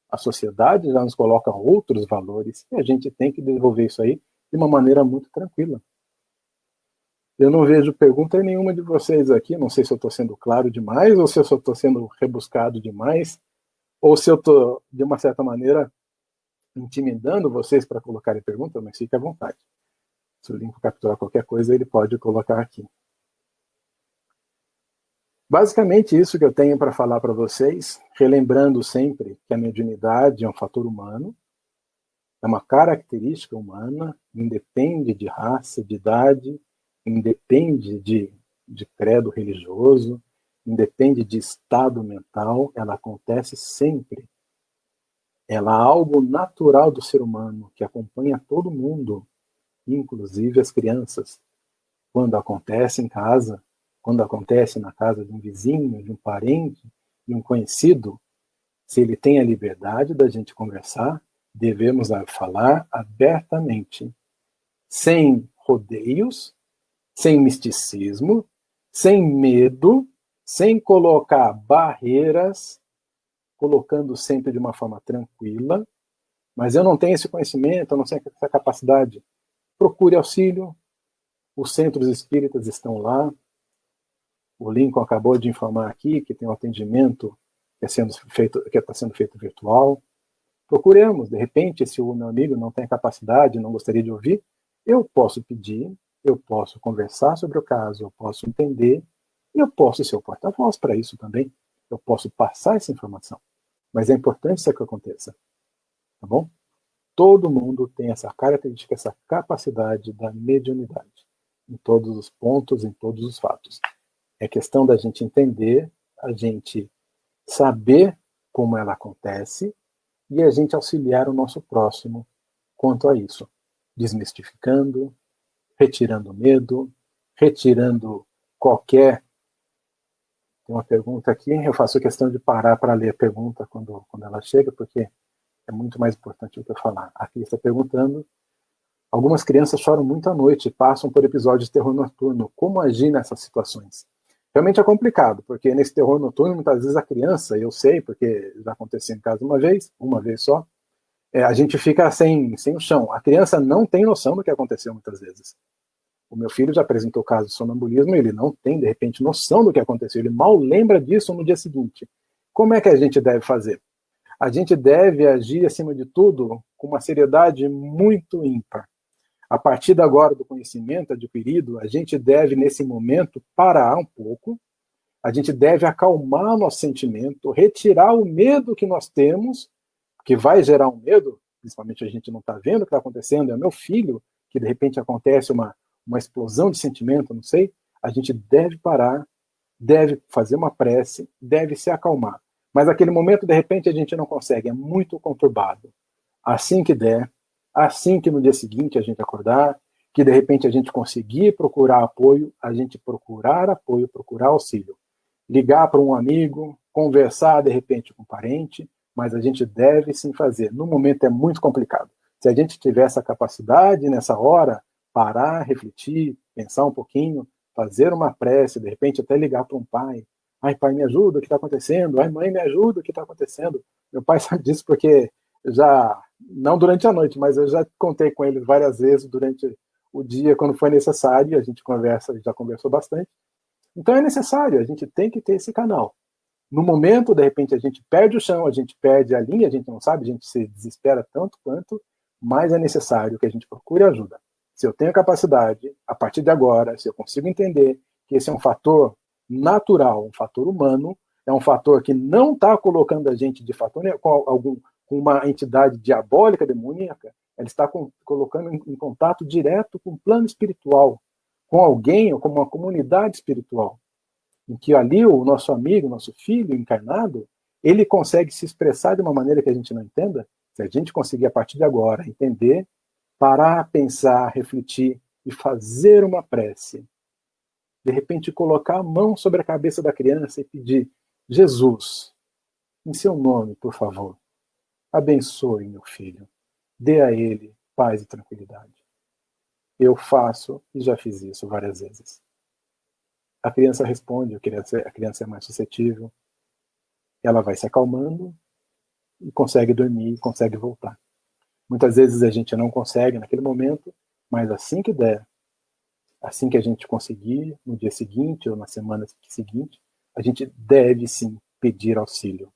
A sociedade já nos coloca outros valores e a gente tem que desenvolver isso aí de uma maneira muito tranquila. Eu não vejo pergunta nenhuma de vocês aqui, não sei se eu estou sendo claro demais, ou se eu só estou sendo rebuscado demais, ou se eu estou, de uma certa maneira, intimidando vocês para colocarem pergunta, mas fique à vontade. Se o Lincoln capturar qualquer coisa, ele pode colocar aqui. Basicamente isso que eu tenho para falar para vocês, relembrando sempre que a mediunidade é um fator humano, é uma característica humana, independe de raça, de idade, independe de credo religioso, independe de estado mental, ela acontece sempre. Ela é algo natural do ser humano, que acompanha todo mundo, inclusive as crianças. Quando acontece em casa, quando acontece na casa de um vizinho, de um parente, de um conhecido, se ele tem a liberdade da gente conversar, devemos falar abertamente, sem rodeios, sem misticismo, sem medo, sem colocar barreiras, colocando sempre de uma forma tranquila. Mas eu não tenho esse conhecimento, eu não tenho essa capacidade. Procure auxílio, os centros espíritas estão lá. O Lincoln acabou de informar aqui que tem um atendimento que está sendo feito virtual. Procuremos, de repente, se o meu amigo não tem a capacidade, não gostaria de ouvir, eu posso pedir, eu posso conversar sobre o caso, eu posso entender, e eu posso ser o porta-voz para isso também. Eu posso passar essa informação. Mas é importante isso que aconteça. Tá bom? Todo mundo tem essa característica, essa capacidade da mediunidade. Em todos os pontos, em todos os fatos. É questão da gente entender, a gente saber como ela acontece e a gente auxiliar o nosso próximo quanto a isso. Desmistificando, retirando medo, retirando qualquer... Tem uma pergunta aqui, eu faço questão de parar para ler a pergunta quando ela chega, porque é muito mais importante do que eu falar. Aqui está perguntando: algumas crianças choram muito à noite e passam por episódios de terror noturno. Como agir nessas situações? Realmente é complicado, porque nesse terror noturno, muitas vezes a criança, eu sei, porque já aconteceu em casa uma vez só, a gente fica sem o chão. A criança não tem noção do que aconteceu muitas vezes. O meu filho já apresentou caso de sonambulismo, ele não tem, de repente, noção do que aconteceu, ele mal lembra disso no dia seguinte. Como é que a gente deve fazer? A gente deve agir, acima de tudo, com uma seriedade muito ímpar. A partir de agora do conhecimento adquirido, a gente deve, nesse momento, parar um pouco, a gente deve acalmar o nosso sentimento, retirar o medo que nós temos, que vai gerar um medo, principalmente a gente não está vendo o que está acontecendo, é o meu filho, que de repente acontece uma explosão de sentimento, não sei, a gente deve parar, deve fazer uma prece, deve se acalmar. Mas naquele momento, de repente, a gente não consegue, é muito conturbado. Assim que der, assim que no dia seguinte a gente acordar, que de repente a gente conseguir procurar apoio, a gente procurar apoio, procurar auxílio. Ligar para um amigo, conversar de repente com um parente, mas a gente deve sim fazer. No momento é muito complicado. Se a gente tiver essa capacidade nessa hora, parar, refletir, pensar um pouquinho, fazer uma prece, de repente até ligar para um pai. Ai, pai, me ajuda, o que está acontecendo? Ai, mãe, me ajuda, o que está acontecendo? Meu pai sabe disso porque já, não durante a noite, mas eu já contei com ele várias vezes durante o dia, quando foi necessário, a gente conversa, já conversou bastante. Então é necessário, a gente tem que ter esse canal. No momento, de repente, a gente perde o chão, a gente perde a linha, a gente não sabe, a gente se desespera tanto quanto, mas é necessário que a gente procure ajuda. Se eu tenho capacidade, a partir de agora, se eu consigo entender que esse é um fator natural, um fator humano, é um fator que não está colocando a gente de fator com uma entidade diabólica, demoníaca, ela está colocando em contato direto com o plano espiritual, com alguém ou com uma comunidade espiritual, em que ali o nosso amigo, nosso filho encarnado, ele consegue se expressar de uma maneira que a gente não entenda. Se a gente conseguir, a partir de agora, entender, parar, pensar, refletir e fazer uma prece, de repente colocar a mão sobre a cabeça da criança e pedir: Jesus, em seu nome, por favor, abençoe meu filho, dê a ele paz e tranquilidade. Eu faço e já fiz isso várias vezes. A criança responde, a criança é mais suscetível, ela vai se acalmando e consegue dormir, consegue voltar. Muitas vezes a gente não consegue naquele momento, mas assim que der, assim que a gente conseguir, no dia seguinte ou na semana seguinte, a gente deve sim pedir auxílio.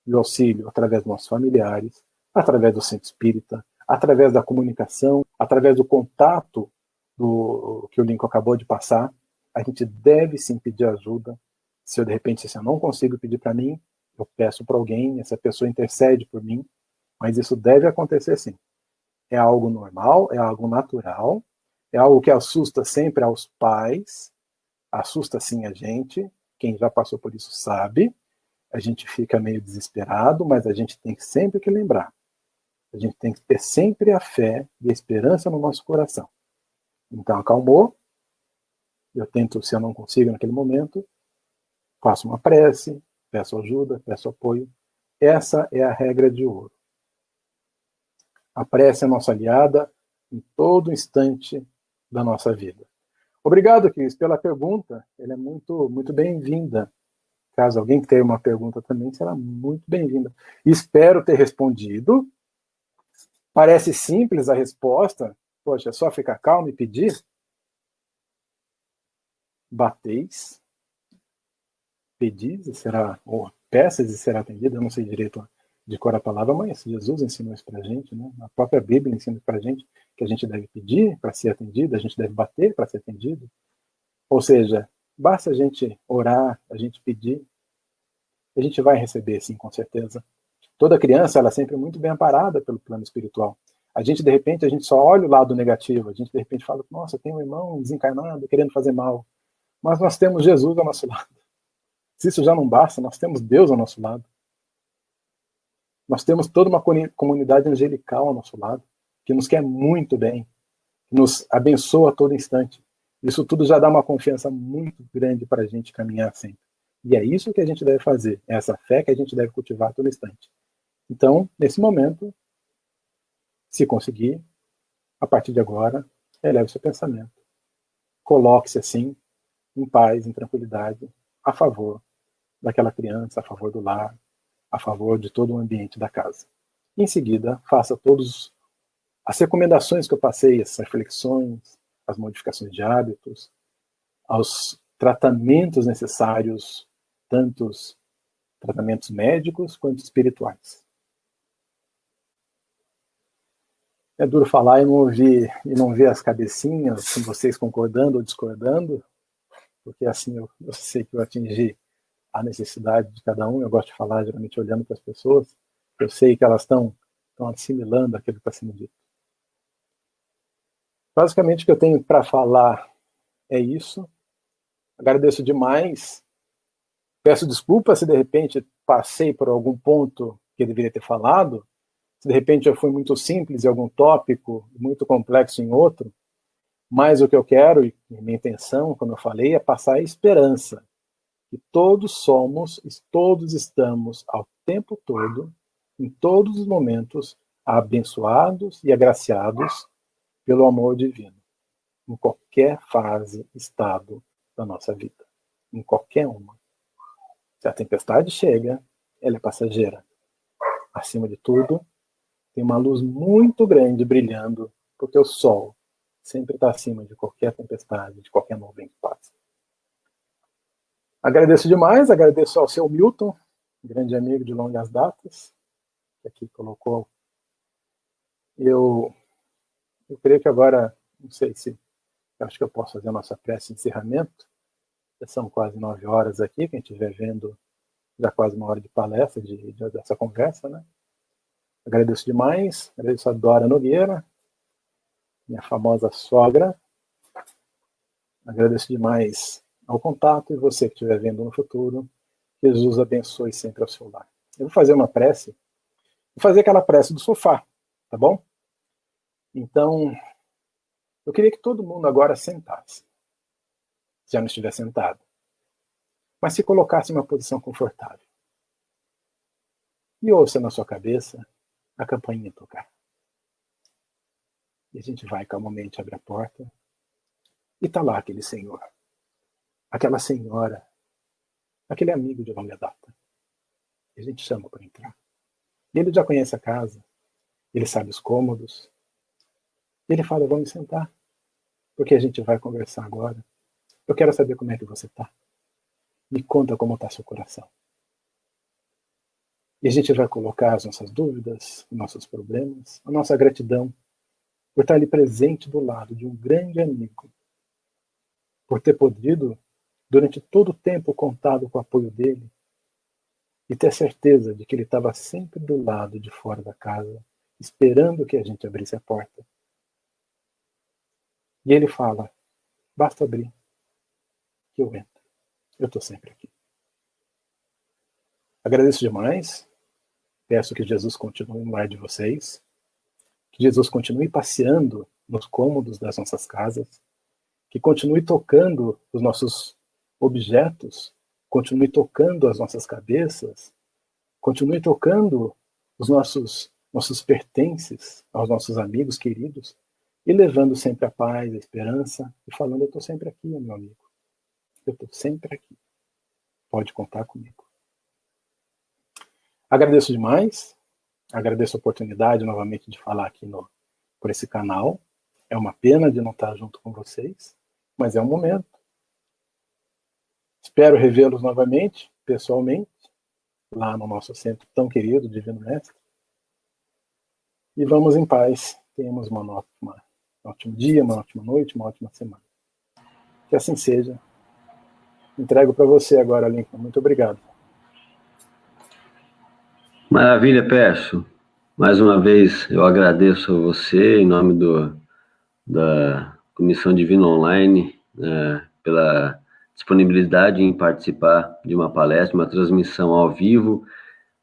E o auxílio através dos nossos familiares, através do centro espírita, através da comunicação, através do contato que o Lincoln acabou de passar, a gente deve sim pedir ajuda. Se eu, de repente, se eu não consigo pedir para mim, eu peço para alguém, essa pessoa intercede por mim, mas isso deve acontecer sim. É algo normal, é algo natural, é algo que assusta sempre aos pais, assusta sim a gente, quem já passou por isso sabe, a gente fica meio desesperado, mas a gente tem sempre que lembrar, a gente tem que ter sempre a fé e a esperança no nosso coração. Então, acalmou, eu tento, se eu não consigo naquele momento, faço uma prece, peço ajuda, peço apoio. Essa é a regra de ouro. A prece é nossa aliada em todo instante da nossa vida. Obrigado, Cris, pela pergunta. Ela é muito, muito bem-vinda. Caso alguém tenha uma pergunta também, será muito bem-vinda. Espero ter respondido. Parece simples a resposta. Poxa, é só ficar calmo e pedir. Bateis, pedis e será, ou peças e será atendida. Eu não sei direito de cor a palavra, mas Jesus ensinou isso para a gente, né? A própria Bíblia ensina para a gente que a gente deve pedir para ser atendido, a gente deve bater para ser atendido. Ou seja, basta a gente orar, a gente pedir, a gente vai receber, sim, com certeza. Toda criança, ela é sempre muito bem amparada pelo plano espiritual. A gente, de repente, a gente só olha o lado negativo, a gente, de repente, fala: nossa, tem um irmão desencarnado querendo fazer mal. Mas nós temos Jesus ao nosso lado. Se isso já não basta, nós temos Deus ao nosso lado. Nós temos toda uma comunidade angelical ao nosso lado, que nos quer muito bem, que nos abençoa a todo instante. Isso tudo já dá uma confiança muito grande para a gente caminhar sempre. E é isso que a gente deve fazer, é essa fé que a gente deve cultivar a todo instante. Então, nesse momento, se conseguir, a partir de agora, eleve seu pensamento. Coloque-se assim, em paz, em tranquilidade, a favor daquela criança, a favor do lar, a favor de todo o ambiente da casa. Em seguida, faça todas as recomendações que eu passei, as reflexões, as modificações de hábitos, aos tratamentos necessários, tanto os tratamentos médicos quanto espirituais. É duro falar e não ver as cabecinhas, com vocês concordando ou discordando, porque assim eu sei que eu atingi a necessidade de cada um. Eu gosto de falar geralmente olhando para as pessoas. Eu sei que elas estão assimilando aquilo que está sendo dito. Basicamente o que eu tenho para falar é isso. Agradeço demais. Peço desculpas se de repente passei por algum ponto que eu deveria ter falado. Se de repente eu fui muito simples em algum tópico, muito complexo em outro. Mas o que eu quero, e minha intenção, como eu falei, é passar a esperança. Que todos somos e todos estamos ao tempo todo, em todos os momentos, abençoados e agraciados pelo amor divino. Em qualquer fase, estado da nossa vida. Em qualquer uma. Se a tempestade chega, ela é passageira. Acima de tudo, tem uma luz muito grande brilhando, porque o sol sempre está acima de qualquer tempestade, de qualquer nuvem que passa. Agradeço demais, agradeço ao seu Milton, grande amigo de longas datas, que aqui colocou. Eu creio que agora, não sei se, acho que eu posso fazer a nossa prece de encerramento. Já são quase 9 horas aqui, quem estiver vendo, já quase 1 hora de palestra, dessa conversa, né? Agradeço demais, agradeço a Dora Nogueira, minha famosa sogra. Agradeço demais ao contato e você que estiver vendo no futuro. Jesus abençoe sempre ao seu lar. Eu vou fazer uma prece. Vou fazer aquela prece do sofá, tá bom? Então, eu queria que todo mundo agora sentasse. Se já não estiver sentado. Mas se colocasse em uma posição confortável. E ouça na sua cabeça a campainha tocar. E a gente vai calmamente abrir a porta. E está lá aquele senhor. Aquela senhora, aquele amigo de longa data. E a gente chama para entrar. E ele já conhece a casa, ele sabe os cômodos. E ele fala, vamos sentar, porque a gente vai conversar agora. Eu quero saber como é que você está. Me conta como está seu coração. E a gente vai colocar as nossas dúvidas, os nossos problemas, a nossa gratidão por estar ali presente do lado de um grande amigo, por ter podido durante todo o tempo contado com o apoio dele e ter certeza de que ele estava sempre do lado de fora da casa, esperando que a gente abrisse a porta. E ele fala, basta abrir, que eu entro. Eu estou sempre aqui. Agradeço demais. Peço que Jesus continue no lar de vocês. Que Jesus continue passeando nos cômodos das nossas casas. Que continue tocando os nossos objetos, continue tocando as nossas cabeças, continue tocando os nossos pertences aos nossos amigos queridos e levando sempre a paz, a esperança e falando, eu estou sempre aqui, meu amigo. Eu estou sempre aqui. Pode contar comigo. Agradeço demais, agradeço a oportunidade novamente de falar aqui por esse canal. É uma pena de não estar junto com vocês, mas é um momento. Espero revê-los novamente, pessoalmente, lá no nosso centro tão querido, Divino Mestre. E vamos em paz. Tenhamos um ótimo dia, uma ótima noite, uma ótima semana. Que assim seja. Entrego para você agora, Lincoln. Muito obrigado. Maravilha, Pércio. Mais uma vez, eu agradeço a você, em nome da Comissão Divina Online, pela disponibilidade em participar de uma palestra, uma transmissão ao vivo.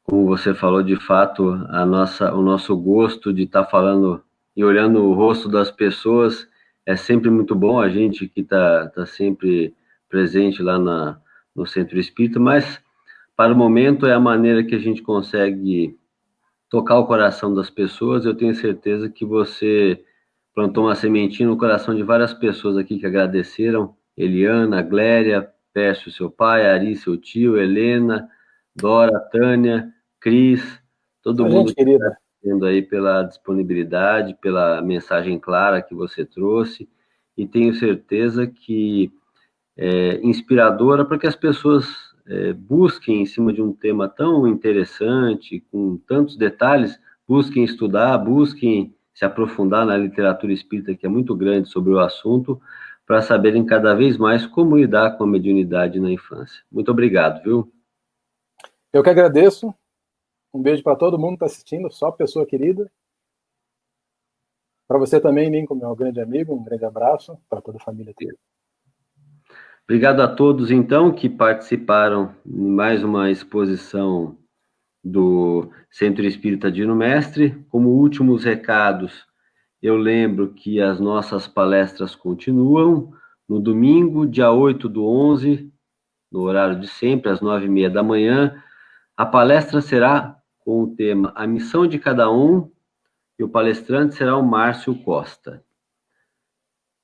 Como você falou, de fato, o nosso gosto de estar falando e olhando o rosto das pessoas é sempre muito bom, a gente que está sempre presente lá no Centro Espírita, mas para o momento é a maneira que a gente consegue tocar o coração das pessoas. Eu tenho certeza que você plantou uma sementinha no coração de várias pessoas aqui que agradeceram, Eliana, Gléria, Pécio, seu pai, Ari, seu tio, Helena, Dora, Tânia, Cris, todo mundo que está tendo aí pela disponibilidade, pela mensagem clara que você trouxe, e tenho certeza que é inspiradora para que as pessoas busquem em cima de um tema tão interessante, com tantos detalhes, busquem estudar, busquem se aprofundar na literatura espírita, que é muito grande sobre o assunto, para saberem cada vez mais como lidar com a mediunidade na infância. Muito obrigado, viu? Eu que agradeço. Um beijo para todo mundo que está assistindo, só pessoa querida. Para você também, Lincoln, meu grande amigo, um grande abraço para toda a família toda. Obrigado a todos, então, que participaram em mais uma exposição do Centro Espírita Divino Mestre. Como últimos recados, eu lembro que as nossas palestras continuam no domingo, dia 8/11, no horário de sempre, às 9h30 da manhã. A palestra será com o tema A Missão de Cada Um, e o palestrante será o Márcio Costa.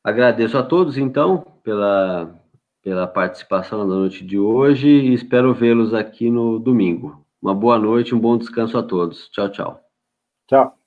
Agradeço a todos, então, pela participação na noite de hoje e espero vê-los aqui no domingo. Uma boa noite, um bom descanso a todos. Tchau, tchau. Tchau.